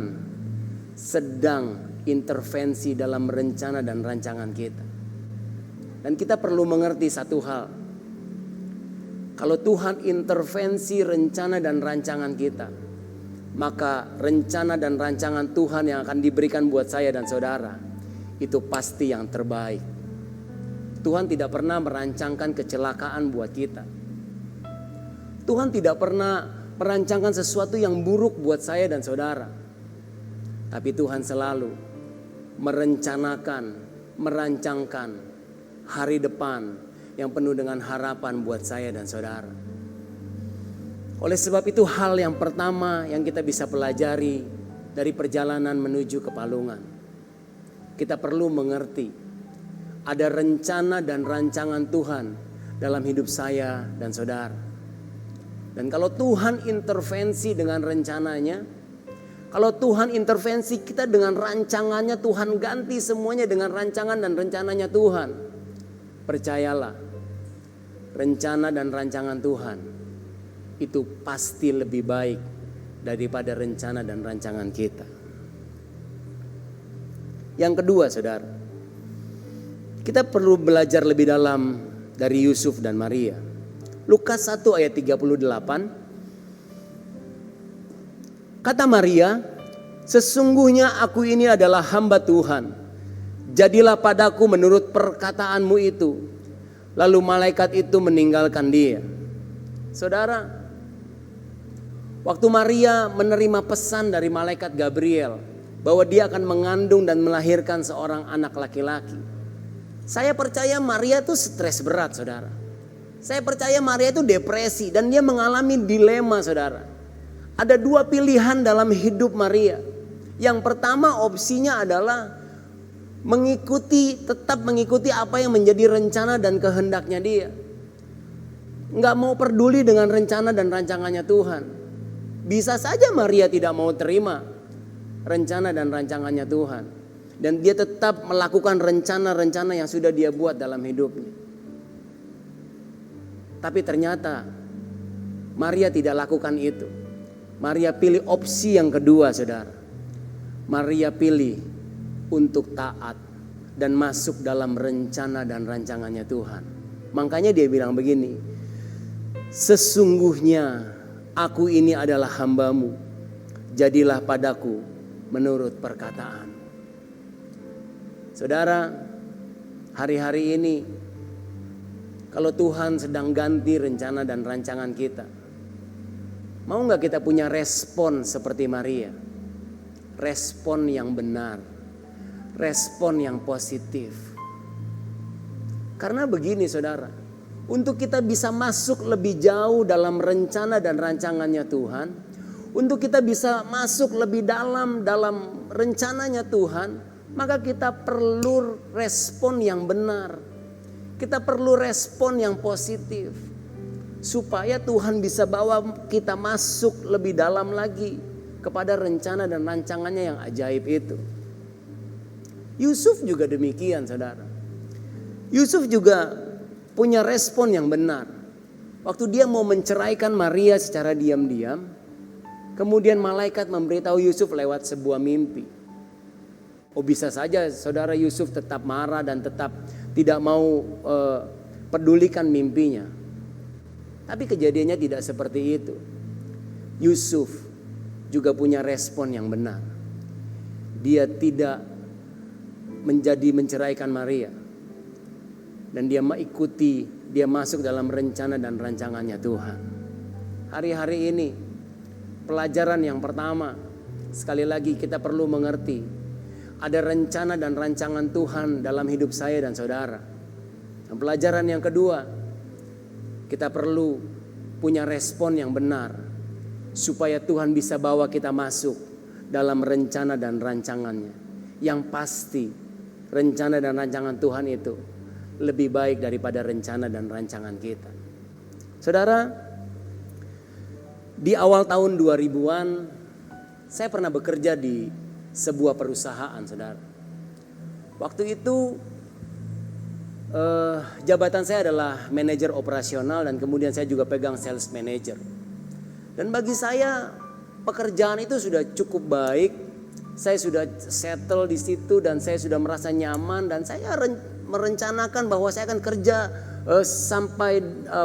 sedang intervensi dalam rencana dan rancangan kita. Dan kita perlu mengerti satu hal. Kalau Tuhan intervensi rencana dan rancangan kita, maka rencana dan rancangan Tuhan yang akan diberikan buat saya dan saudara, itu pasti yang terbaik. Tuhan tidak pernah merancangkan kecelakaan buat kita. Tuhan tidak pernah merancangkan sesuatu yang buruk buat saya dan saudara. Tapi Tuhan selalu merencanakan, merancangkan hari depan yang penuh dengan harapan buat saya dan saudara. Oleh sebab itu hal yang pertama yang kita bisa pelajari dari perjalanan menuju kepalungan, kita perlu mengerti ada rencana dan rancangan Tuhan dalam hidup saya dan saudara. Dan kalau Tuhan intervensi dengan rencananya, kalau Tuhan intervensi kita dengan rancangannya, Tuhan ganti semuanya dengan rancangan dan rencananya Tuhan, percayalah, rencana dan rancangan Tuhan itu pasti lebih baik daripada rencana dan rancangan kita. Yang kedua, saudara, kita perlu belajar lebih dalam dari Yusuf dan Maria. Lukas 1 ayat 38. Kata Maria, sesungguhnya aku ini adalah hamba Tuhan. Jadilah padaku menurut perkataanmu itu. Lalu malaikat itu meninggalkan dia. Saudara, waktu Maria menerima pesan dari malaikat Gabriel bahwa dia akan mengandung dan melahirkan seorang anak laki-laki, saya percaya Maria itu stres berat, saudara. Saya percaya Maria itu depresi dan dia mengalami dilema, saudara. Ada dua pilihan dalam hidup Maria. Yang pertama opsinya adalah tetap mengikuti apa yang menjadi rencana dan kehendaknya dia. Nggak mau peduli dengan rencana dan rancangannya Tuhan. Bisa saja Maria tidak mau terima rencana dan rancangannya Tuhan. Dan dia tetap melakukan rencana-rencana yang sudah dia buat dalam hidupnya. Tapi ternyata Maria tidak lakukan itu. Maria pilih opsi yang kedua, saudara. Maria pilih untuk taat dan masuk dalam rencana dan rancangannya Tuhan. Makanya dia bilang begini, sesungguhnya aku ini adalah hambamu, jadilah padaku menurut perkataan. Saudara, hari-hari ini kalau Tuhan sedang ganti rencana dan rancangan kita, mau gak kita punya respon seperti Maria? Respon yang benar, respon yang positif. Karena begini, saudara, untuk kita bisa masuk lebih jauh dalam rencana dan rancangannya Tuhan, untuk kita bisa masuk lebih dalam rencananya Tuhan, maka kita perlu respon yang benar. Kita perlu respon yang positif supaya Tuhan bisa bawa kita masuk lebih dalam lagi kepada rencana dan rancangannya yang ajaib itu. Yusuf juga demikian, saudara. Yusuf juga punya respon yang benar. Waktu dia mau menceraikan Maria secara diam-diam, kemudian malaikat memberitahu Yusuf lewat sebuah mimpi. Oh, bisa saja saudara Yusuf tetap marah dan tetap tidak mau pedulikan mimpinya. Tapi kejadiannya tidak seperti itu. Yusuf juga punya respon yang benar. Dia tidak menceraikan Maria. Dan dia mengikuti, dia masuk dalam rencana dan rancangannya Tuhan. Hari-hari ini pelajaran yang pertama, sekali lagi kita perlu mengerti ada rencana dan rancangan Tuhan dalam hidup saya dan saudara. Dan pelajaran yang kedua, kita perlu punya respon yang benar supaya Tuhan bisa bawa kita masuk dalam rencana dan rancangannya. Yang pasti rencana dan rancangan Tuhan itu lebih baik daripada rencana dan rancangan kita. Saudara, di awal tahun 2000-an saya pernah bekerja di sebuah perusahaan, saudara. Waktu itu jabatan saya adalah manajer operasional dan kemudian saya juga pegang sales manager. Dan bagi saya pekerjaan itu sudah cukup baik. Saya sudah settle di situ dan saya sudah merasa nyaman dan saya merencanakan bahwa saya akan kerja sampai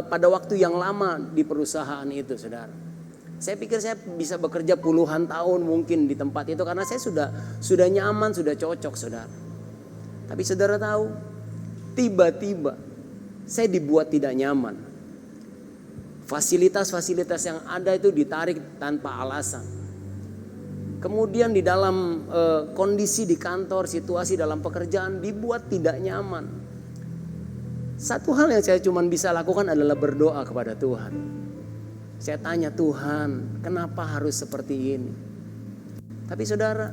pada waktu yang lama di perusahaan itu, saudara. Saya pikir saya bisa bekerja puluhan tahun mungkin di tempat itu karena saya sudah nyaman, sudah cocok, saudara. Tapi saudara tahu, tiba-tiba saya dibuat tidak nyaman. Fasilitas-fasilitas yang ada itu ditarik tanpa alasan. Kemudian di dalam kondisi di kantor, situasi dalam pekerjaan dibuat tidak nyaman. Satu hal yang saya cuma bisa lakukan adalah berdoa kepada Tuhan. Saya tanya, Tuhan, kenapa harus seperti ini? Tapi saudara,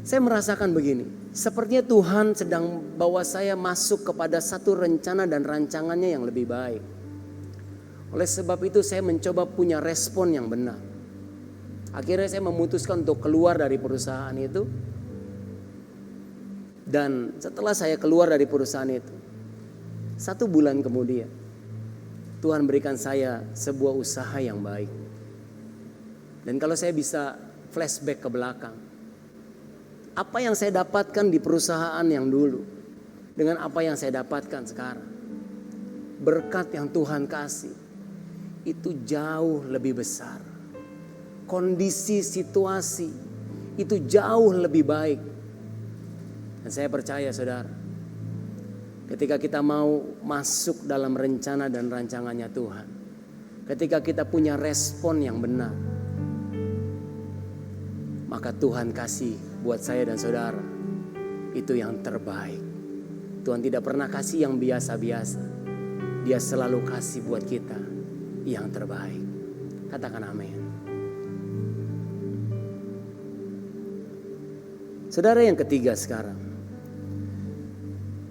saya merasakan begini. Sepertinya Tuhan sedang bawa saya masuk kepada satu rencana dan rancangannya yang lebih baik. Oleh sebab itu saya mencoba punya respon yang benar. Akhirnya saya memutuskan untuk keluar dari perusahaan itu. Dan setelah saya keluar dari perusahaan itu, 1 bulan kemudian Tuhan berikan saya sebuah usaha yang baik. Dan kalau saya bisa flashback ke belakang, apa yang saya dapatkan di perusahaan yang dulu dengan apa yang saya dapatkan sekarang, berkat yang Tuhan kasih itu jauh lebih besar. Kondisi situasi itu jauh lebih baik. Dan saya percaya, saudara, ketika kita mau masuk dalam rencana dan rancangannya Tuhan, ketika kita punya respon yang benar, maka Tuhan kasih buat saya dan saudara itu yang terbaik. Tuhan tidak pernah kasih yang biasa-biasa. Dia selalu kasih buat kita yang terbaik. Katakan amin. Saudara, yang ketiga sekarang,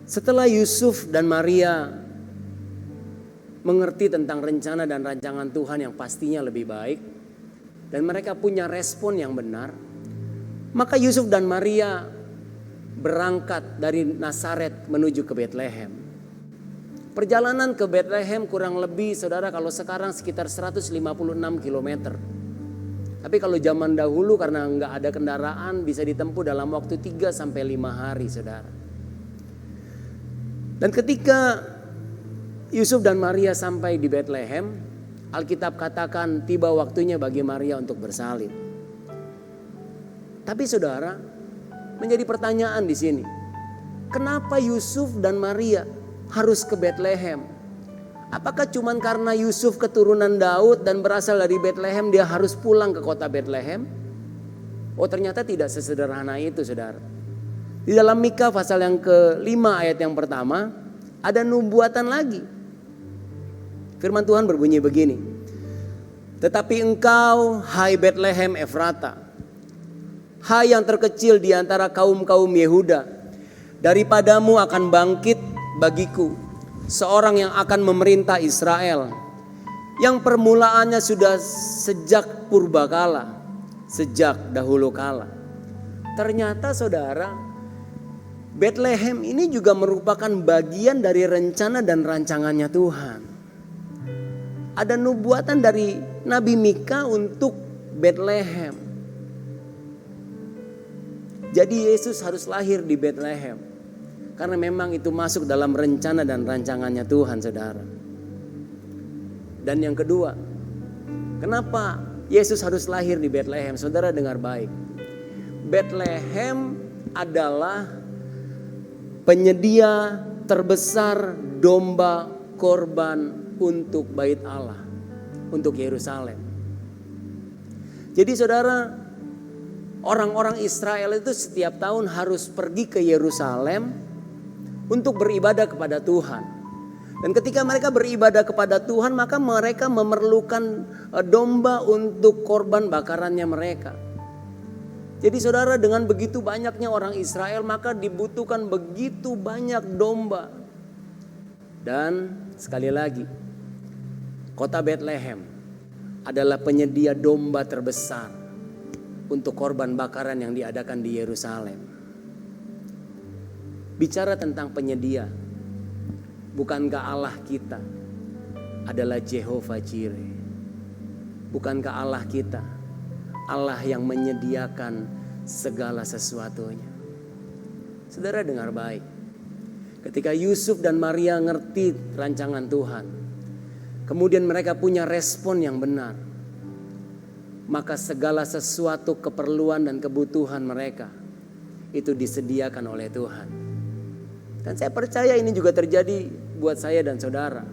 setelah Yusuf dan Maria mengerti tentang rencana dan rancangan Tuhan yang pastinya lebih baik, dan mereka punya respon yang benar, maka Yusuf dan Maria berangkat dari Nazaret menuju ke Betlehem. Perjalanan ke Betlehem kurang lebih, saudara, kalau sekarang sekitar 156 kilometer. Tapi kalau zaman dahulu karena nggak ada kendaraan bisa ditempuh dalam waktu 3-5 hari, saudara. Dan ketika Yusuf dan Maria sampai di Betlehem, Alkitab katakan tiba waktunya bagi Maria untuk bersalin. Tapi saudara, menjadi pertanyaan di sini, kenapa Yusuf dan Maria harus ke Betlehem? Apakah cuma karena Yusuf keturunan Daud dan berasal dari Betlehem dia harus pulang ke kota Betlehem? Oh, ternyata tidak sesederhana itu, saudara. Di dalam Mika pasal yang ke-5 ayat yang pertama ada nubuatan lagi. Firman Tuhan berbunyi begini. Tetapi engkau, hai Betlehem Efrata, hai yang terkecil di antara kaum-kaum Yehuda, daripadamu akan bangkit bagiku seorang yang akan memerintah Israel, yang permulaannya sudah sejak purbakala, sejak dahulu kala. Ternyata saudara, Betlehem ini juga merupakan bagian dari rencana dan rancangannya Tuhan. ada nubuatan dari Nabi Mika untuk Bethlehem. Jadi Yesus harus lahir di Bethlehem. Karena memang itu masuk dalam rencana dan rancangannya Tuhan, saudara. Dan yang kedua, kenapa Yesus harus lahir di Bethlehem? Saudara dengar baik. Bethlehem adalah penyedia terbesar domba korban untuk bait Allah, untuk Yerusalem. Jadi saudara, orang-orang Israel itu setiap tahun harus pergi ke Yerusalem untuk beribadah kepada Tuhan. Dan ketika mereka beribadah kepada Tuhan, maka mereka memerlukan domba untuk korban bakarannya mereka. Jadi saudara, dengan begitu banyaknya orang Israel, maka dibutuhkan begitu banyak domba. Dan sekali lagi, kota Bethlehem adalah penyedia domba terbesar untuk korban bakaran yang diadakan di Yerusalem. Bicara tentang penyedia, bukankah Allah kita adalah Jehovah Jireh? Bukankah Allah kita Allah yang menyediakan segala sesuatunya? Saudara dengar baik. Ketika Yusuf dan Maria ngerti rancangan Tuhan, kemudian mereka punya respon yang benar, maka segala sesuatu keperluan dan kebutuhan mereka itu disediakan oleh Tuhan. Dan saya percaya ini juga terjadi buat saya dan saudara.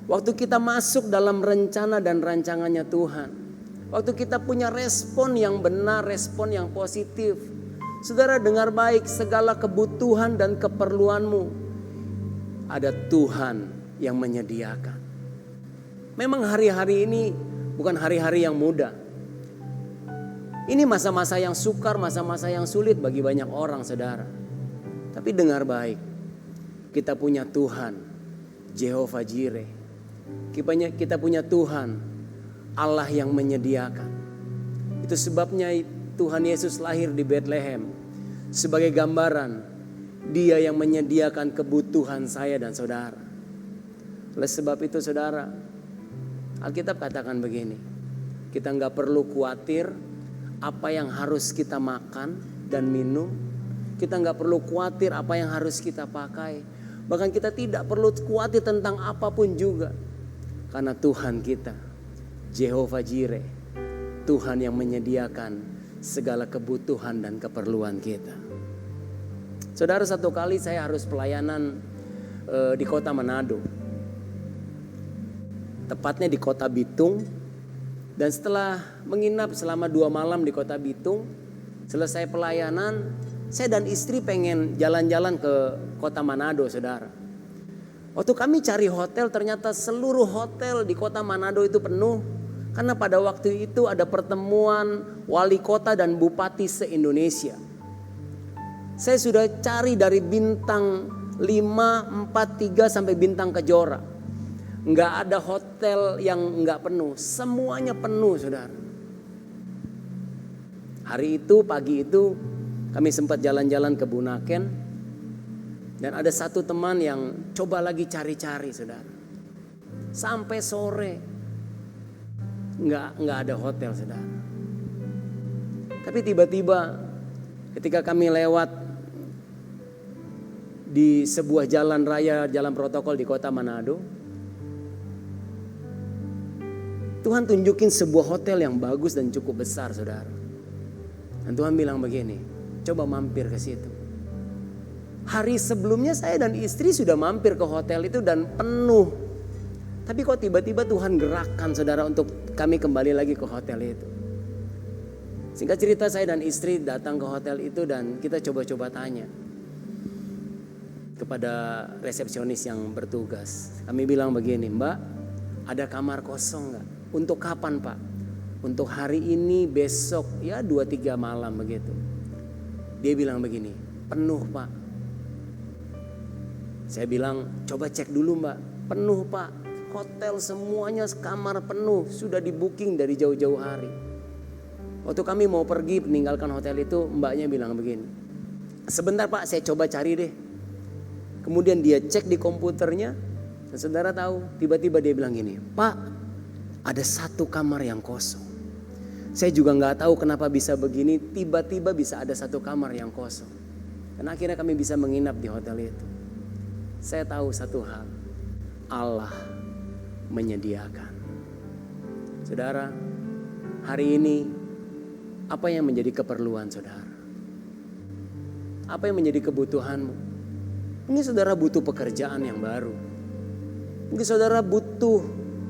Waktu kita masuk dalam rencana dan rancangannya Tuhan, waktu kita punya respon yang benar, respon yang positif, saudara dengar baik, segala kebutuhan dan keperluanmu ada Tuhan yang menyediakan. Memang hari-hari ini bukan hari-hari yang mudah. Ini masa-masa yang sukar, masa-masa yang sulit bagi banyak orang, saudara. Tapi dengar baik, kita punya Tuhan, Jehovah Jireh. Kita punya Tuhan, Allah yang menyediakan. Itu sebabnya Tuhan Yesus lahir di Bethlehem sebagai gambaran Dia yang menyediakan kebutuhan saya dan saudara. Oleh sebab itu saudara, Alkitab katakan begini, kita gak perlu khawatir apa yang harus kita makan dan minum. Kita gak perlu khawatir apa yang harus kita pakai. Bahkan kita tidak perlu khawatir tentang apapun juga. Karena Tuhan kita, Jehovah Jireh, Tuhan yang menyediakan segala kebutuhan dan keperluan kita. Saudara, satu kali saya harus pelayanan di kota Manado. Tepatnya di kota Bitung. Dan setelah menginap selama 2 malam di kota Bitung, selesai pelayanan, saya dan istri pengen jalan-jalan ke kota Manado, saudara. Waktu kami cari hotel, ternyata seluruh hotel di kota Manado itu penuh. Karena pada waktu itu ada pertemuan wali kota dan bupati se-Indonesia. Saya sudah cari dari bintang 5, 4, 3 sampai bintang Kejora. Nggak ada hotel yang nggak penuh, semuanya penuh, saudara. Hari itu, pagi itu, kami sempat jalan-jalan ke Bunaken. Dan ada satu teman yang coba lagi cari-cari, saudara. Sampai sore, nggak ada hotel, saudara. Tapi tiba-tiba ketika kami lewat di sebuah jalan raya, jalan protokol di kota Manado, Tuhan tunjukin sebuah hotel yang bagus dan cukup besar, saudara. Dan Tuhan bilang begini, coba mampir ke situ. Hari sebelumnya saya dan istri sudah mampir ke hotel itu dan penuh. Tapi kok tiba-tiba Tuhan gerakkan, saudara, untuk kami kembali lagi ke hotel itu. Singkat cerita, saya dan istri datang ke hotel itu dan kita coba-coba tanya kepada resepsionis yang bertugas. Kami bilang begini, Mbak, ada kamar kosong gak? Untuk kapan, Pak? Untuk hari ini, besok, ya 2-3 malam begitu. Dia bilang begini, penuh, Pak. Saya bilang, coba cek dulu, Mbak. Penuh, Pak. Hotel semuanya kamar penuh, sudah di booking dari jauh-jauh hari. Waktu kami mau pergi meninggalkan hotel itu, mbaknya bilang begini, sebentar Pak, saya coba cari deh. Kemudian dia cek di komputernya, dan saudara tahu, tiba-tiba dia bilang gini, Pak, ada satu kamar yang kosong. Saya juga nggak tahu kenapa bisa begini, tiba-tiba bisa ada satu kamar yang kosong. Dan akhirnya kami bisa menginap di hotel itu. Saya tahu satu hal, Allah menyediakan. Saudara, hari ini apa yang menjadi keperluan saudara? Apa yang menjadi kebutuhanmu? Mungkin saudara butuh pekerjaan yang baru. Mungkin saudara butuh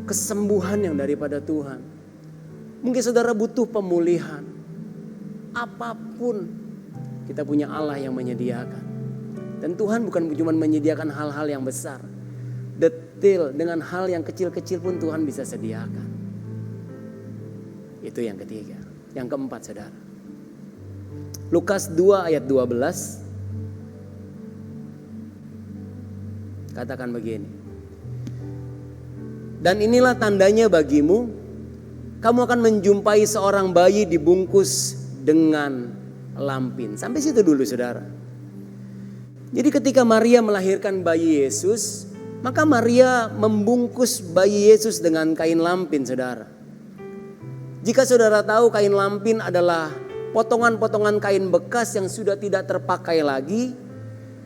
kesembuhan yang daripada Tuhan. Mungkin saudara butuh pemulihan. Apapun, kita punya Allah yang menyediakan. Dan Tuhan bukan cuma menyediakan hal-hal yang besar. Detail dengan hal yang kecil-kecil pun Tuhan bisa sediakan. Itu yang ketiga. Yang keempat saudara. Lukas 2 ayat 12. Katakan begini. Dan inilah tandanya bagimu, kamu akan menjumpai seorang bayi dibungkus dengan lampin. Sampai situ dulu saudara. Jadi ketika Maria melahirkan bayi Yesus, maka Maria membungkus bayi Yesus dengan kain lampin saudara. Jika saudara tahu kain lampin adalah potongan-potongan kain bekas yang sudah tidak terpakai lagi.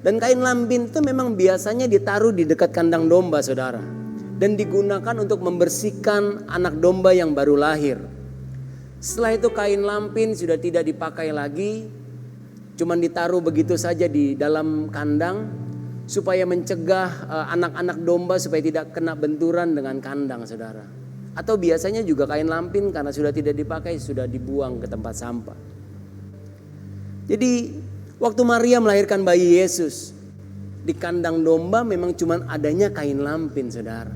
Dan kain lampin itu memang biasanya ditaruh di dekat kandang domba saudara. Dan digunakan untuk membersihkan anak domba yang baru lahir. Setelah itu kain lampin sudah tidak dipakai lagi. Cuman ditaruh begitu saja di dalam kandang. Supaya mencegah anak-anak domba supaya tidak kena benturan dengan kandang saudara. Atau biasanya juga kain lampin karena sudah tidak dipakai sudah dibuang ke tempat sampah. Jadi waktu Maria melahirkan bayi Yesus, di kandang domba memang cuma adanya kain lampin saudara.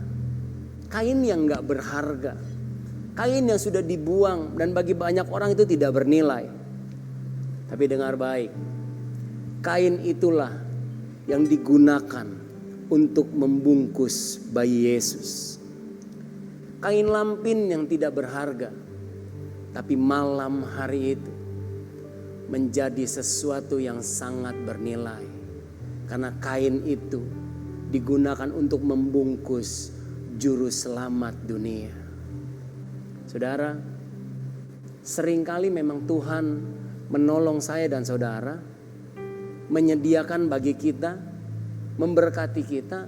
Kain yang gak berharga. Kain yang sudah dibuang dan bagi banyak orang itu tidak bernilai. Tapi dengar baik, kain itulah yang digunakan untuk membungkus bayi Yesus. Kain lampin yang tidak berharga, tapi malam hari itu menjadi sesuatu yang sangat bernilai. Karena kain itu digunakan untuk membungkus juru selamat dunia. Saudara, seringkali memang Tuhan menolong saya dan saudara, menyediakan bagi kita, memberkati kita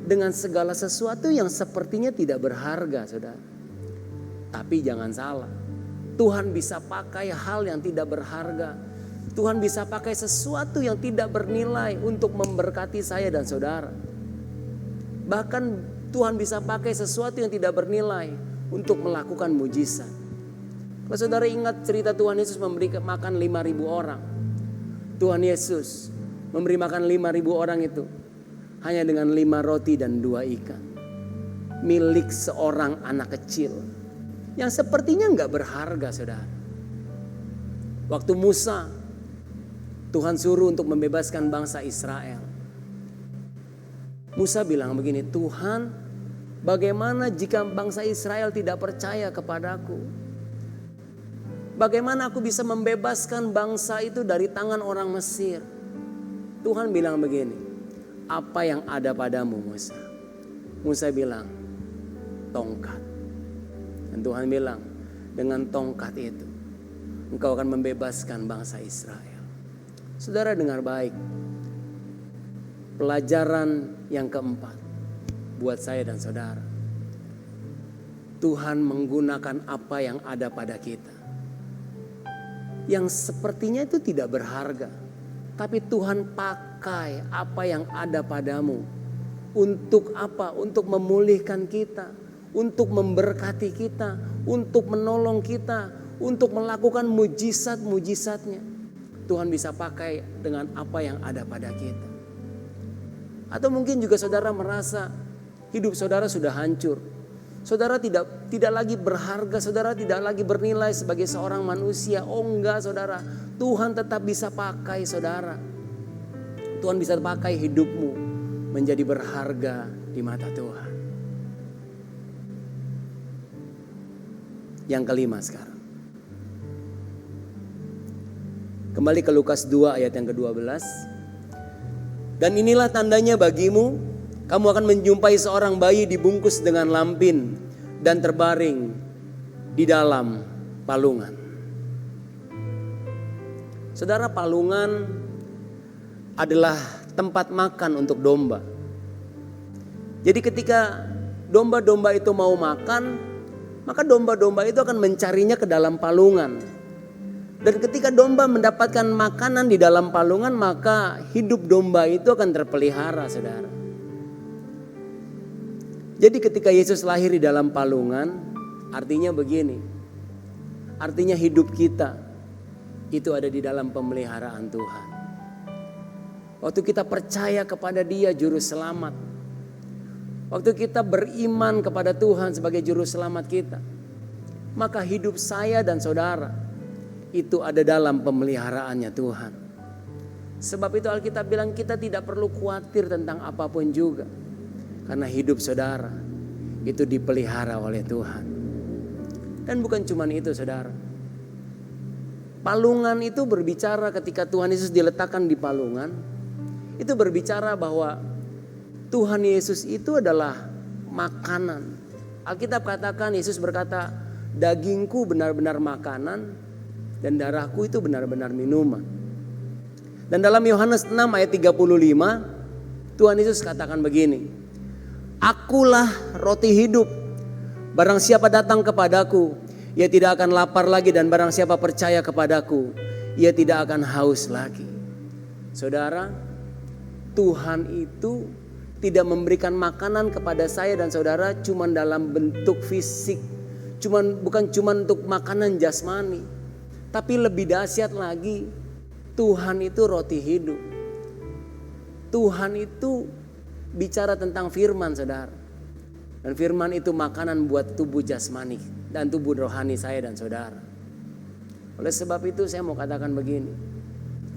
dengan segala sesuatu yang sepertinya tidak berharga saudara. Tapi jangan salah, Tuhan bisa pakai hal yang tidak berharga. Tuhan bisa pakai sesuatu yang tidak bernilai untuk memberkati saya dan saudara. Bahkan Tuhan bisa pakai sesuatu yang tidak bernilai untuk melakukan mujizat. Kalau saudara ingat cerita Tuhan Yesus memberi makan 5.000 orang. Tuhan Yesus memberi makan 5.000 orang itu hanya dengan 5 roti dan 2 ikan. Milik seorang anak kecil yang sepertinya gak berharga saudara. Waktu Musa, Tuhan suruh untuk membebaskan bangsa Israel. Musa bilang begini, Tuhan, bagaimana jika bangsa Israel tidak percaya kepadaku? Bagaimana aku bisa membebaskan bangsa itu dari tangan orang Mesir? Tuhan bilang begini, apa yang ada padamu Musa? Musa bilang, tongkat. Dan Tuhan bilang, dengan tongkat itu engkau akan membebaskan bangsa Israel. Saudara dengar baik. Pelajaran yang keempat buat saya dan saudara. Tuhan menggunakan apa yang ada pada kita. Yang sepertinya itu tidak berharga. Tapi Tuhan pakai apa yang ada padamu. Untuk apa? Untuk memulihkan kita. Untuk memberkati kita. Untuk menolong kita. Untuk melakukan mujizat-mujizatnya. Tuhan bisa pakai dengan apa yang ada pada kita. Atau mungkin juga saudara merasa hidup saudara sudah hancur. Saudara tidak lagi berharga, saudara tidak lagi bernilai sebagai seorang manusia. Oh enggak saudara, Tuhan tetap bisa pakai saudara. Tuhan bisa pakai hidupmu menjadi berharga di mata Tuhan. Yang kelima sekarang. Kembali ke Lukas 2 ayat yang ke-12. Dan inilah tandanya bagimu, kamu akan menjumpai seorang bayi dibungkus dengan lampin dan terbaring di dalam palungan. Saudara, palungan adalah tempat makan untuk domba. Jadi ketika domba-domba itu mau makan, maka domba-domba itu akan mencarinya ke dalam palungan. Dan ketika domba mendapatkan makanan di dalam palungan, maka hidup domba itu akan terpelihara, saudara. Jadi ketika Yesus lahir di dalam palungan, artinya begini. Artinya hidup kita itu ada di dalam pemeliharaan Tuhan. Waktu kita percaya kepada Dia juru selamat, waktu kita beriman kepada Tuhan sebagai juru selamat kita, maka hidup saya dan saudara itu ada dalam pemeliharaannya Tuhan. Sebab itu Alkitab bilang kita tidak perlu khawatir tentang apapun juga. Karena hidup saudara itu dipelihara oleh Tuhan. Dan bukan cuma itu, saudara. Palungan itu berbicara ketika Tuhan Yesus diletakkan di palungan. Itu berbicara bahwa Tuhan Yesus itu adalah makanan. Alkitab katakan, Yesus berkata, dagingku benar-benar makanan dan darahku itu benar-benar minuman. Dan dalam Yohanes 6 ayat 35, Tuhan Yesus katakan begini, Akulah roti hidup, barang siapa datang kepadaku, ia tidak akan lapar lagi, dan barang siapa percaya kepadaku, ia tidak akan haus lagi. Saudara, Tuhan itu tidak memberikan makanan kepada saya dan saudara cuma dalam bentuk fisik, bukan cuma untuk makanan jasmani, tapi lebih dahsyat lagi, Tuhan itu roti hidup. Tuhan itu bicara tentang firman, saudara. Dan firman itu makanan buat tubuh jasmani dan tubuh rohani saya dan saudara. Oleh sebab itu saya mau katakan begini.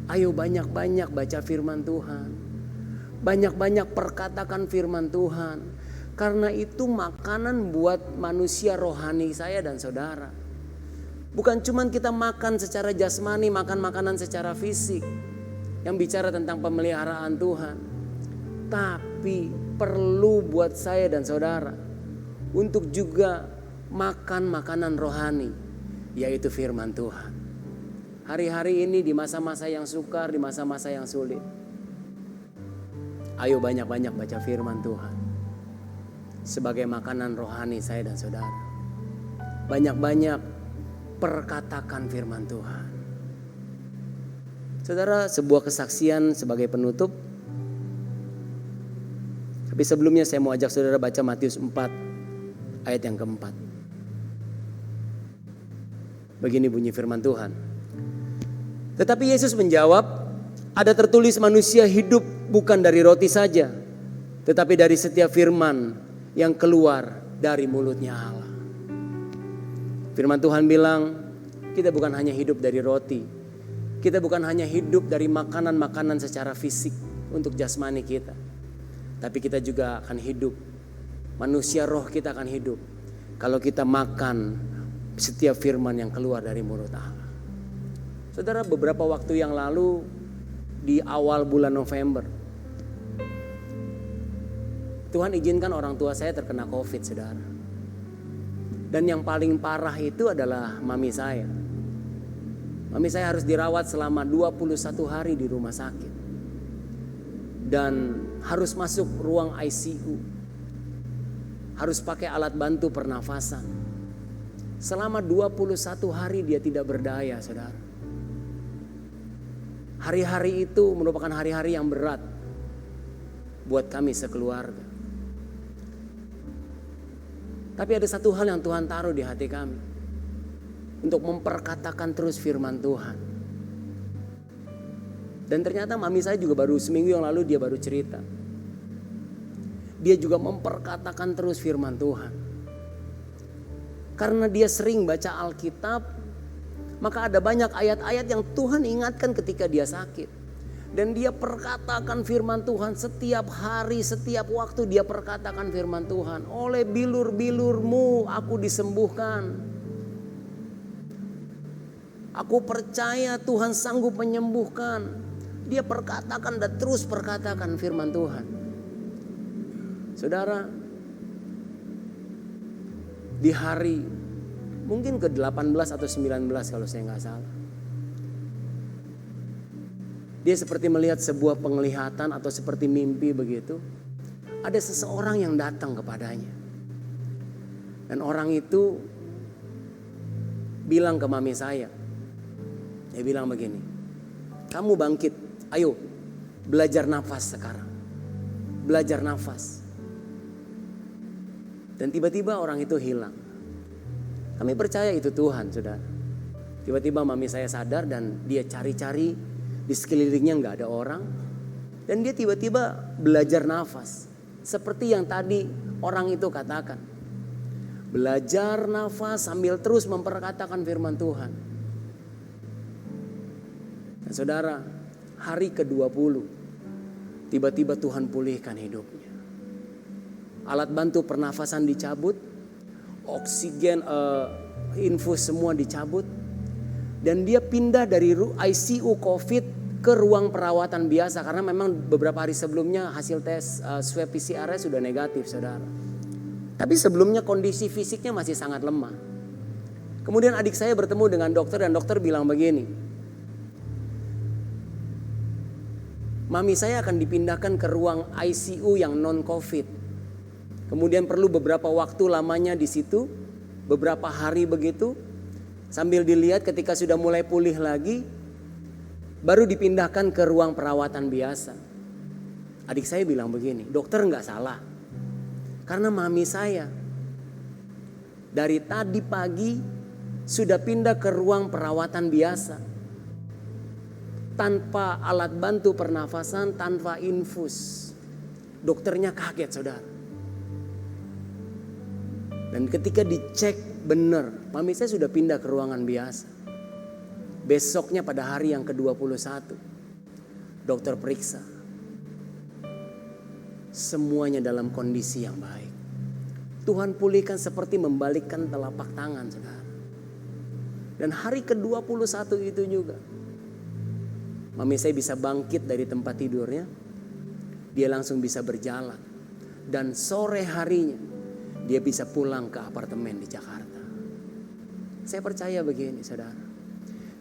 Ayo banyak-banyak baca firman Tuhan. Banyak-banyak perkatakan firman Tuhan. Karena itu makanan buat manusia rohani saya dan saudara. Bukan cuma kita makan secara jasmani, makan makanan secara fisik yang bicara tentang pemeliharaan Tuhan. Tapi perlu buat saya dan saudara untuk juga makan makanan rohani, yaitu firman Tuhan. Hari-hari ini di masa-masa yang sukar, di masa-masa yang sulit, ayo banyak-banyak baca firman Tuhan sebagai makanan rohani saya dan saudara. Banyak-banyak perkatakan firman Tuhan. Saudara, sebuah kesaksian sebagai penutup. Tapi sebelumnya saya mau ajak saudara baca Matius 4 ayat yang keempat. Begini bunyi firman Tuhan. Tetapi Yesus menjawab, ada tertulis manusia hidup bukan dari roti saja, tetapi dari setiap firman yang keluar dari mulutnya Allah. Firman Tuhan bilang, kita bukan hanya hidup dari roti. Kita bukan hanya hidup dari makanan-makanan secara fisik untuk jasmani kita. Tapi kita juga akan hidup. Manusia roh kita akan hidup kalau kita makan setiap firman yang keluar dari mulut Allah. Saudara, beberapa waktu yang lalu di awal bulan November, Tuhan izinkan orang tua saya terkena COVID, saudara. Dan yang paling parah itu adalah mami saya. Mami saya harus dirawat selama 21 hari di rumah sakit. Dan harus masuk ruang ICU. Harus pakai alat bantu pernafasan. Selama 21 hari dia tidak berdaya, saudara. Hari-hari itu merupakan hari-hari yang berat buat kami sekeluarga. Tapi ada satu hal yang Tuhan taruh di hati kami. Untuk memperkatakan terus firman Tuhan. Dan ternyata mami saya juga baru seminggu yang lalu dia baru cerita. Dia juga memperkatakan terus firman Tuhan. Karena dia sering baca Alkitab, maka ada banyak ayat-ayat yang Tuhan ingatkan ketika dia sakit. Dan dia perkatakan firman Tuhan setiap hari, setiap waktu dia perkatakan firman Tuhan. Oleh bilur-bilurmu aku disembuhkan. Aku percaya Tuhan sanggup menyembuhkan. Dia perkatakan dan terus perkatakan firman Tuhan. Saudara, di hari mungkin ke-18 atau 19 kalau saya nggak salah. Dia seperti melihat sebuah penglihatan atau seperti mimpi begitu. Ada seseorang yang datang kepadanya. Dan orang itu bilang ke mami saya. Dia bilang begini, kamu bangkit, ayo belajar nafas sekarang. Belajar nafas. Dan tiba-tiba orang itu hilang. Kami percaya itu Tuhan, saudara. Tiba-tiba mami saya sadar dan dia cari-cari di sekelilingnya nggak ada orang. Dan dia tiba-tiba belajar nafas. Seperti yang tadi orang itu katakan. Belajar nafas sambil terus memperkatakan firman Tuhan. Dan saudara, hari ke-20 tiba-tiba Tuhan pulihkan hidupnya. Alat bantu pernafasan dicabut, oksigen infus semua dicabut, dan dia pindah dari ICU COVID ke ruang perawatan biasa karena memang beberapa hari sebelumnya hasil tes swab PCR sudah negatif, saudara. Tapi sebelumnya kondisi fisiknya masih sangat lemah. Kemudian adik saya bertemu dengan dokter dan dokter bilang begini, mami saya akan dipindahkan ke ruang ICU yang non-COVID. Kemudian perlu beberapa waktu lamanya di situ, beberapa hari begitu. Sambil dilihat ketika sudah mulai pulih lagi, baru dipindahkan ke ruang perawatan biasa. Adik saya bilang begini, dokter nggak salah. Karena mami saya dari tadi pagi sudah pindah ke ruang perawatan biasa. Tanpa alat bantu pernafasan, tanpa infus. Dokternya kaget, saudara. Dan ketika dicek benar, mami saya sudah pindah ke ruangan biasa. Besoknya pada hari yang ke-21, dokter periksa. Semuanya dalam kondisi yang baik. Tuhan pulihkan seperti membalikkan telapak tangan, saudara. Dan hari ke-21 itu juga, mami saya bisa bangkit dari tempat tidurnya. Dia langsung bisa berjalan. Dan sore harinya dia bisa pulang ke apartemen di Jakarta. Saya percaya begini, saudara.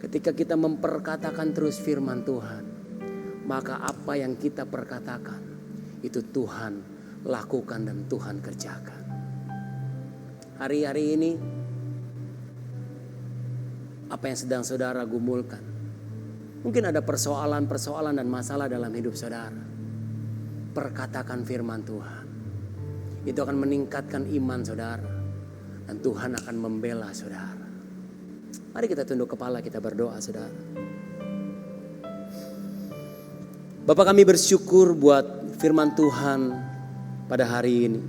Ketika kita memperkatakan terus firman Tuhan, maka apa yang kita perkatakan itu Tuhan lakukan dan Tuhan kerjakan. Hari-hari ini apa yang sedang saudara gumulkan? Mungkin ada persoalan-persoalan dan masalah dalam hidup saudara. Perkatakan firman Tuhan. Itu akan meningkatkan iman saudara. Dan Tuhan akan membela saudara. Mari kita tunduk kepala, kita berdoa, saudara. Bapak, kami bersyukur buat firman Tuhan pada hari ini.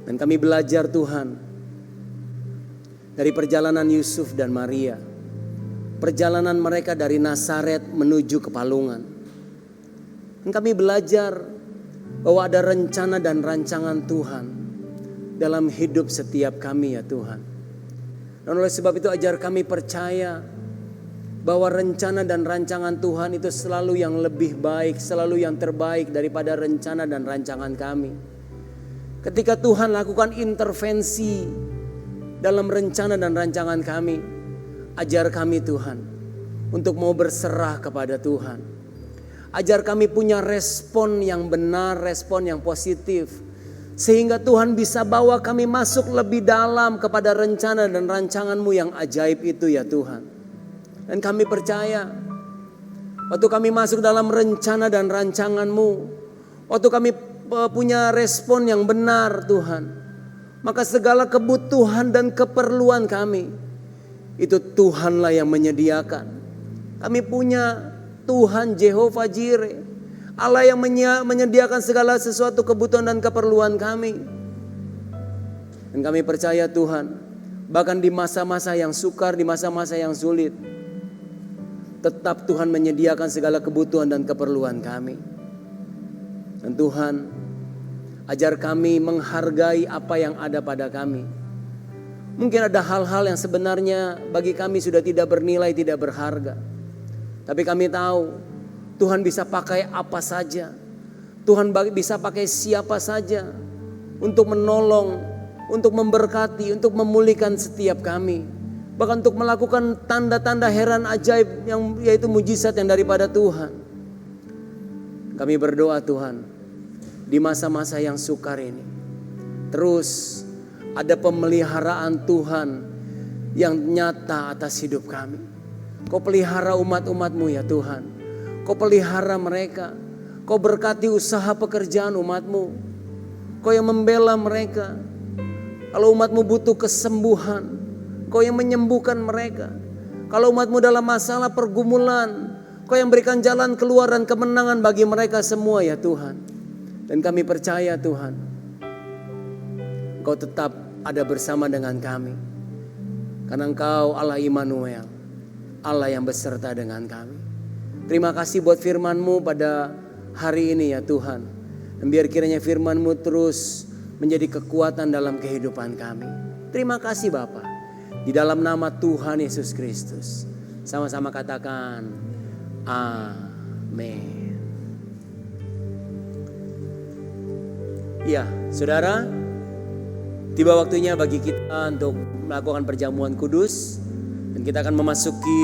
Dan kami belajar Tuhan dari perjalanan Yusuf dan Maria. Perjalanan mereka dari Nazaret menuju ke Palungan. Dan kami belajar bahwa ada rencana dan rancangan Tuhan dalam hidup setiap kami, ya Tuhan. Dan oleh sebab itu ajar kami percaya bahwa rencana dan rancangan Tuhan itu selalu yang lebih baik, selalu yang terbaik daripada rencana dan rancangan kami. Ketika Tuhan lakukan intervensi dalam rencana dan rancangan kami, ajar kami Tuhan untuk mau berserah kepada Tuhan. Ajar kami punya respon yang benar, respon yang positif. Sehingga Tuhan bisa bawa kami masuk lebih dalam kepada rencana dan rancangan-Mu yang ajaib itu, ya Tuhan. Dan kami percaya, waktu kami masuk dalam rencana dan rancangan-Mu, waktu kami punya respon yang benar Tuhan, maka segala kebutuhan dan keperluan kami, itu Tuhanlah yang menyediakan. Kami punya Tuhan Jehovah Jireh, Allah yang menyediakan segala sesuatu kebutuhan dan keperluan kami. Dan kami percaya Tuhan, bahkan di masa-masa yang sukar, di masa-masa yang sulit, tetap Tuhan menyediakan segala kebutuhan dan keperluan kami. Dan Tuhan, ajar kami menghargai apa yang ada pada kami. Mungkin ada hal-hal yang sebenarnya bagi kami sudah tidak bernilai, tidak berharga. Tapi kami tahu Tuhan bisa pakai apa saja. Tuhan bisa pakai siapa saja untuk menolong untuk memberkati, untuk memulihkan setiap kami. Bahkan untuk melakukan tanda-tanda heran ajaib yang yaitu mujizat yang daripada Tuhan. Kami berdoa Tuhan, di masa-masa yang sukar ini, terus ada pemeliharaan Tuhan yang nyata atas hidup kami. Kau pelihara umat-umat-Mu ya Tuhan. Kau pelihara mereka. Kau berkati usaha pekerjaan umat-Mu. Kau yang membela mereka. Kalau umat-Mu butuh kesembuhan, Kau yang menyembuhkan mereka. Kalau umat-Mu dalam masalah pergumulan, Kau yang berikan jalan keluar dan kemenangan bagi mereka semua ya Tuhan. Dan kami percaya Tuhan, Kau tetap ada bersama dengan kami. Karena Engkau Allah Immanuel, Allah yang beserta dengan kami. Terima kasih buat firman-Mu pada hari ini ya Tuhan. Dan biar kiranya firman-Mu terus menjadi kekuatan dalam kehidupan kami. Terima kasih Bapa. Di dalam nama Tuhan Yesus Kristus. Sama-sama katakan amin. Ya, saudara, tiba waktunya bagi kita untuk melakukan perjamuan kudus. Dan kita akan memasuki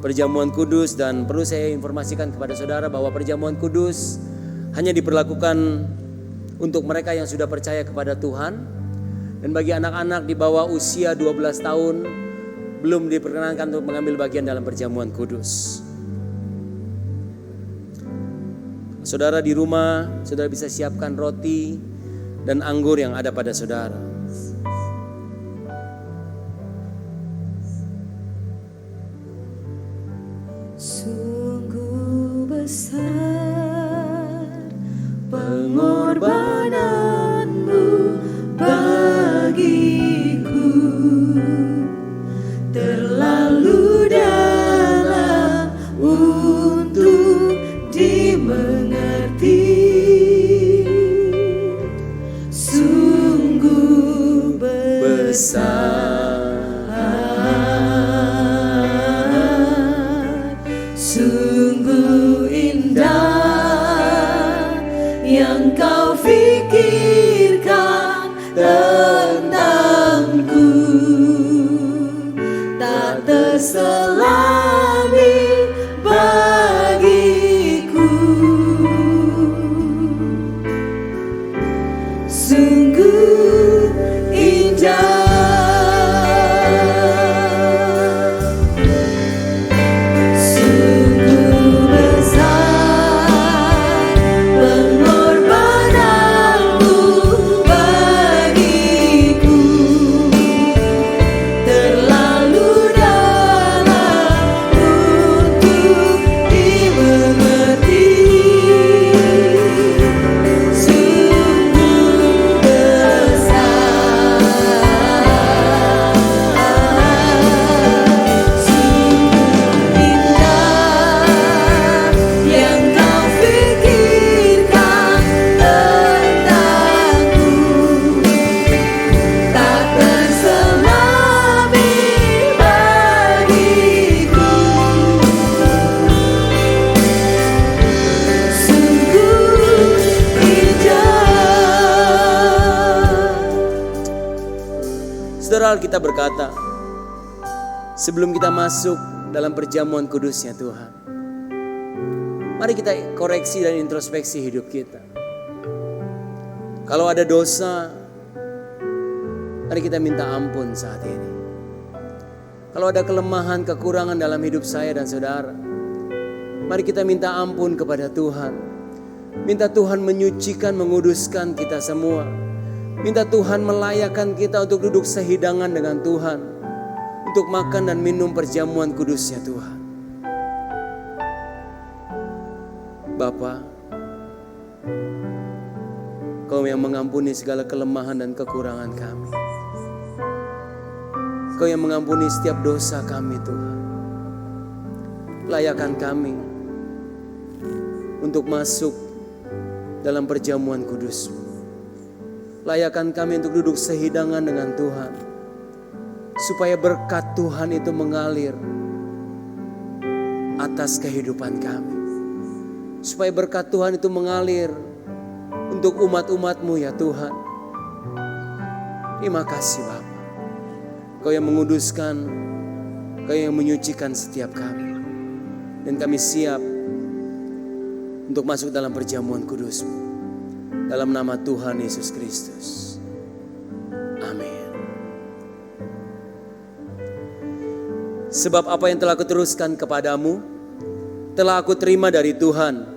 perjamuan kudus. Dan perlu saya informasikan kepada saudara bahwa perjamuan kudus hanya diperlakukan untuk mereka yang sudah percaya kepada Tuhan. Dan bagi anak-anak di bawah usia 12 tahun belum diperkenankan untuk mengambil bagian dalam perjamuan kudus. Saudara di rumah, saudara bisa siapkan roti dan anggur yang ada pada saudara.
Sungguh besar pengorbananmu bagiku, terlalu dalam untuk dimengerti. Sungguh besar, sungguh indah yang Kau fikirkan tentangku, tak terselami bagiku. Sungguh indah, sungguh besar pengorbananmu bagiku, terlalu dalam untuk dimengerti. Sungguh besar, sungguh indah yang Kau fikirkan tentangku, tak terselami bagiku. Sungguh indah.
Saudara, kita berkata, sebelum kita masuk dalam perjamuan kudusnya Tuhan, mari kita koreksi dan introspeksi hidup kita. Kalau ada dosa, mari kita minta ampun saat ini. Kalau ada kelemahan, kekurangan dalam hidup saya dan saudara, mari kita minta ampun kepada Tuhan. Minta Tuhan menyucikan, menguduskan kita semua. Minta Tuhan melayakkan kita untuk duduk sehidangan dengan Tuhan, untuk makan dan minum perjamuan kudusnya Tuhan. Bapa, Kau yang mengampuni segala kelemahan dan kekurangan kami. Kau yang mengampuni setiap dosa kami Tuhan. Layakkan kami untuk masuk dalam perjamuan kudus-Mu. Layakkan kami untuk duduk sehidangan dengan Tuhan, supaya berkat Tuhan itu mengalir atas kehidupan kami. Supaya berkat Tuhan itu mengalir untuk umat-umat-Mu ya Tuhan. Terima kasih Bapa. Kau yang menguduskan, Kau yang menyucikan setiap kami. Dan kami siap untuk masuk dalam perjamuan kudus-Mu. Dalam nama Tuhan Yesus Kristus. Amin. Sebab apa yang telah kuteruskan kepadamu, telah aku terima dari Tuhan,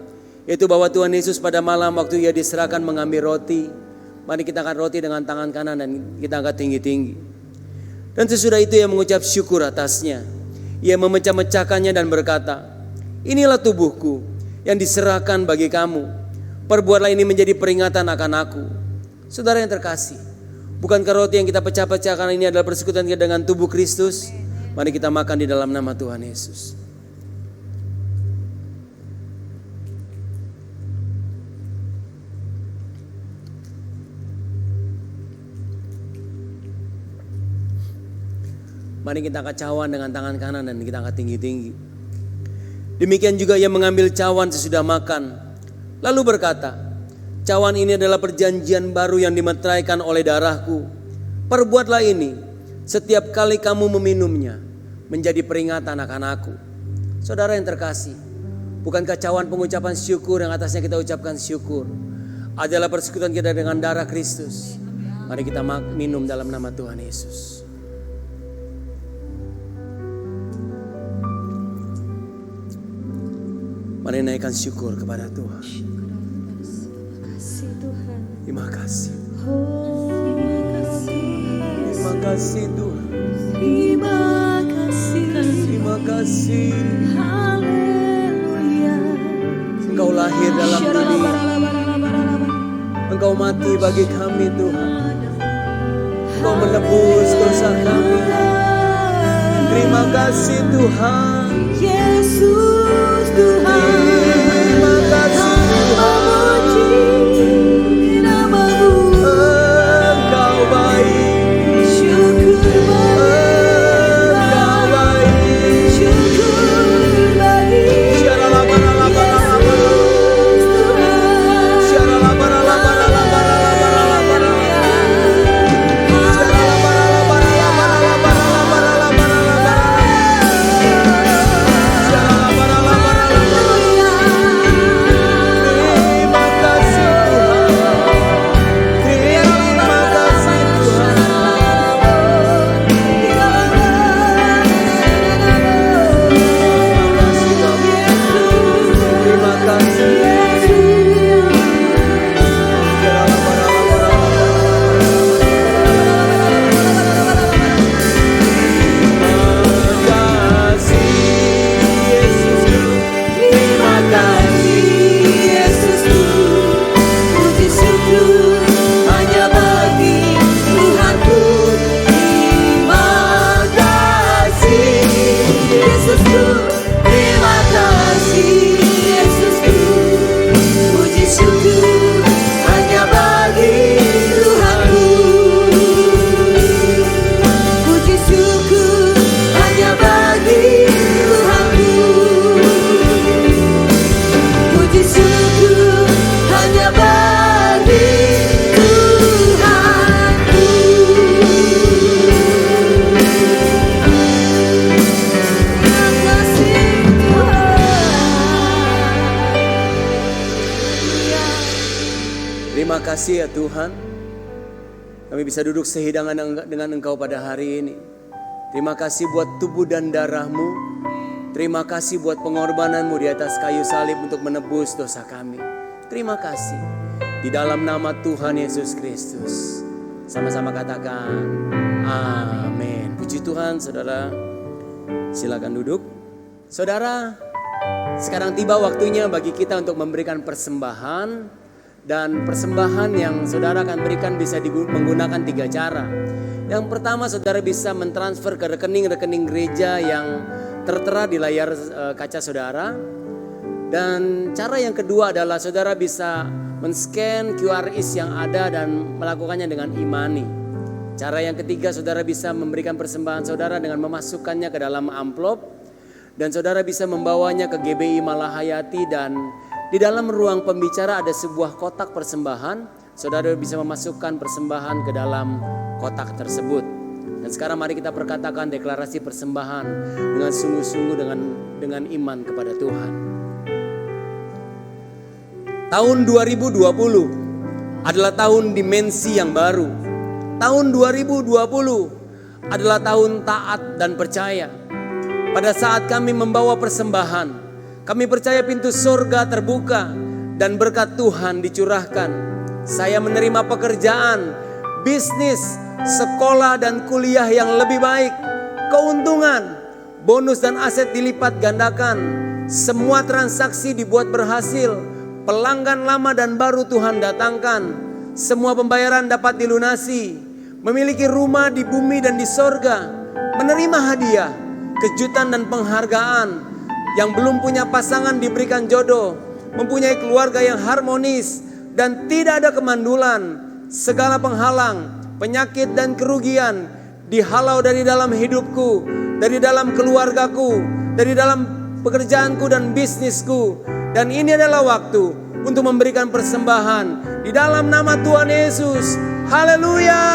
yaitu bahwa Tuhan Yesus pada malam waktu Ia diserahkan mengambil roti. Mari kita angkat roti dengan tangan kanan dan kita angkat tinggi-tinggi. Dan sesudah itu Ia mengucap syukur atasnya. Ia memecah-mecahkannya dan berkata, inilah tubuhku yang diserahkan bagi kamu. Perbuatlah ini menjadi peringatan akan aku. Saudara yang terkasih, bukankah roti yang kita pecah-pecahkan ini adalah persekutuan kita dengan tubuh Kristus? Mari kita makan di dalam nama Tuhan Yesus. Mari kita angkat cawan dengan tangan kanan dan kita angkat tinggi-tinggi. Demikian juga Ia mengambil cawan sesudah makan, lalu berkata, cawan ini adalah perjanjian baru yang dimeteraikan oleh darahku. Perbuatlah ini setiap kali kamu meminumnya, menjadi peringatan akan aku. Saudara yang terkasih, bukankah cawan pengucapan syukur yang atasnya kita ucapkan syukur adalah persekutuan kita dengan darah Kristus? Mari kita minum dalam nama Tuhan Yesus. Mari naikkan syukur kepada Tuhan. Terima kasih. Terima kasih Tuhan. Terima kasih.
Haleluya.
Engkau lahir dalam dunia. Engkau mati bagi kami Tuhan. Engkau menebus dosa kami. Terima kasih Tuhan.
Yesus Tuhan.
Terima kasih Tuhan.
Namamu.
Engkau baik.
Syukur bagi. Syukur bagi.
Terima kasih ya Tuhan, kami bisa duduk sehidangan dengan Engkau pada hari ini. Terima kasih buat tubuh dan darah-Mu. Terima kasih buat pengorbanan-Mu di atas kayu salib untuk menebus dosa kami. Terima kasih. Di dalam nama Tuhan Yesus Kristus. Sama-sama katakan amin. Puji Tuhan. Saudara, silakan duduk. Saudara, sekarang tiba waktunya bagi kita untuk memberikan persembahan. Dan persembahan yang saudara akan berikan bisa menggunakan 3 cara. Yang pertama, saudara bisa mentransfer ke rekening-rekening gereja yang tertera di layar kaca saudara. Dan cara yang kedua adalah saudara bisa men-scan QRIS yang ada dan melakukannya dengan e-money. Cara yang ketiga, saudara bisa memberikan persembahan saudara dengan memasukkannya ke dalam amplop. Dan saudara bisa membawanya ke GBI Malahayati, dan di dalam ruang pembicara ada sebuah kotak persembahan. saudara bisa memasukkan persembahan ke dalam kotak tersebut. Dan sekarang mari kita perkatakan deklarasi persembahan dengan sungguh-sungguh dengan iman kepada Tuhan. Tahun 2020 adalah tahun dimensi yang baru. Tahun 2020 adalah tahun taat dan percaya. Pada saat kami membawa persembahan, kami percaya pintu surga terbuka dan berkat Tuhan dicurahkan. Saya menerima pekerjaan, bisnis, sekolah dan kuliah yang lebih baik, keuntungan, bonus dan aset dilipat gandakan. Semua transaksi dibuat berhasil, pelanggan lama dan baru Tuhan datangkan. Semua pembayaran dapat dilunasi, memiliki rumah di bumi dan di sorga, menerima hadiah, kejutan dan penghargaan. Yang belum punya pasangan diberikan jodoh, mempunyai keluarga yang harmonis dan tidak ada kemandulan. Segala penghalang, penyakit dan kerugian dihalau dari dalam hidupku, dari dalam keluargaku, dari dalam pekerjaanku dan bisnisku. Dan ini adalah waktu untuk memberikan persembahan di dalam nama Tuhan Yesus. Haleluya!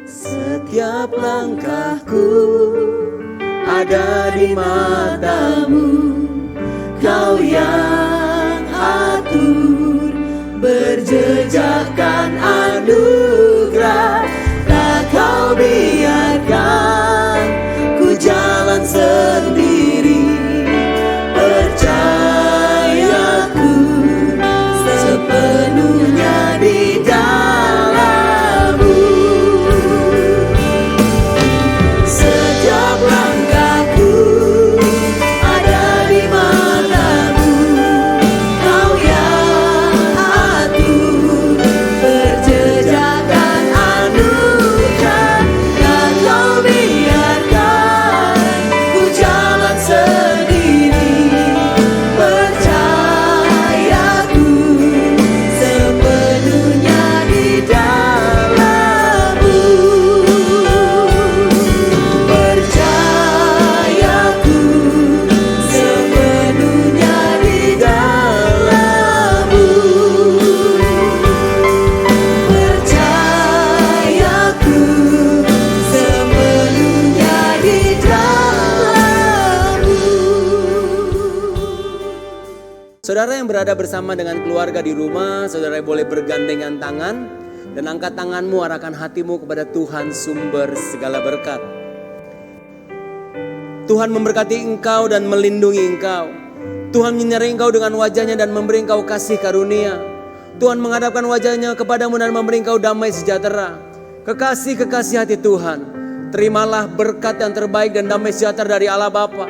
Setiap langkahku ada di matamu, Kau yang atur, berjejakkan anugerah. Tak Kau biarkan ku jalan sendiri, percayaku sepenuhnya di dalam-Mu. Setiap langkahku ada di mata-Mu, Kau yang atur, berjejakkan anugerah. Tak Kau biarkan ku jalan sendiri, percayaku sepenuhnya di dalam-Mu. Percayaku sepenuhnya di dalam-Mu. Percayaku sepenuhnya di dalam-Mu. Saudara yang berada bersama dengan keluarga di rumah, saudara boleh bergandengan tangan dan angkat tanganmu, arahkan hatimu kepada Tuhan sumber segala berkat. Tuhan memberkati engkau dan melindungi engkau. Tuhan menyertai engkau dengan wajahnya dan memberi engkau kasih karunia. Tuhan menghadapkan wajahnya kepadamu dan memberi engkau damai sejahtera. Kekasih-kekasih hati Tuhan, terimalah berkat yang terbaik dan damai sejahtera dari Allah Bapa,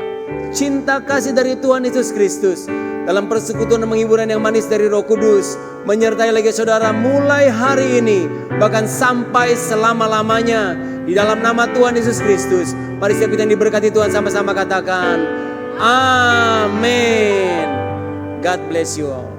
cinta kasih dari Tuhan Yesus Kristus, dalam persekutuan dan menghiburan yang manis dari Roh Kudus, menyertai lagi saudara mulai hari ini, bahkan sampai selama-lamanya. Di dalam nama Tuhan Yesus Kristus, mari setiap kita yang diberkati Tuhan sama-sama katakan, Amin. God bless you all.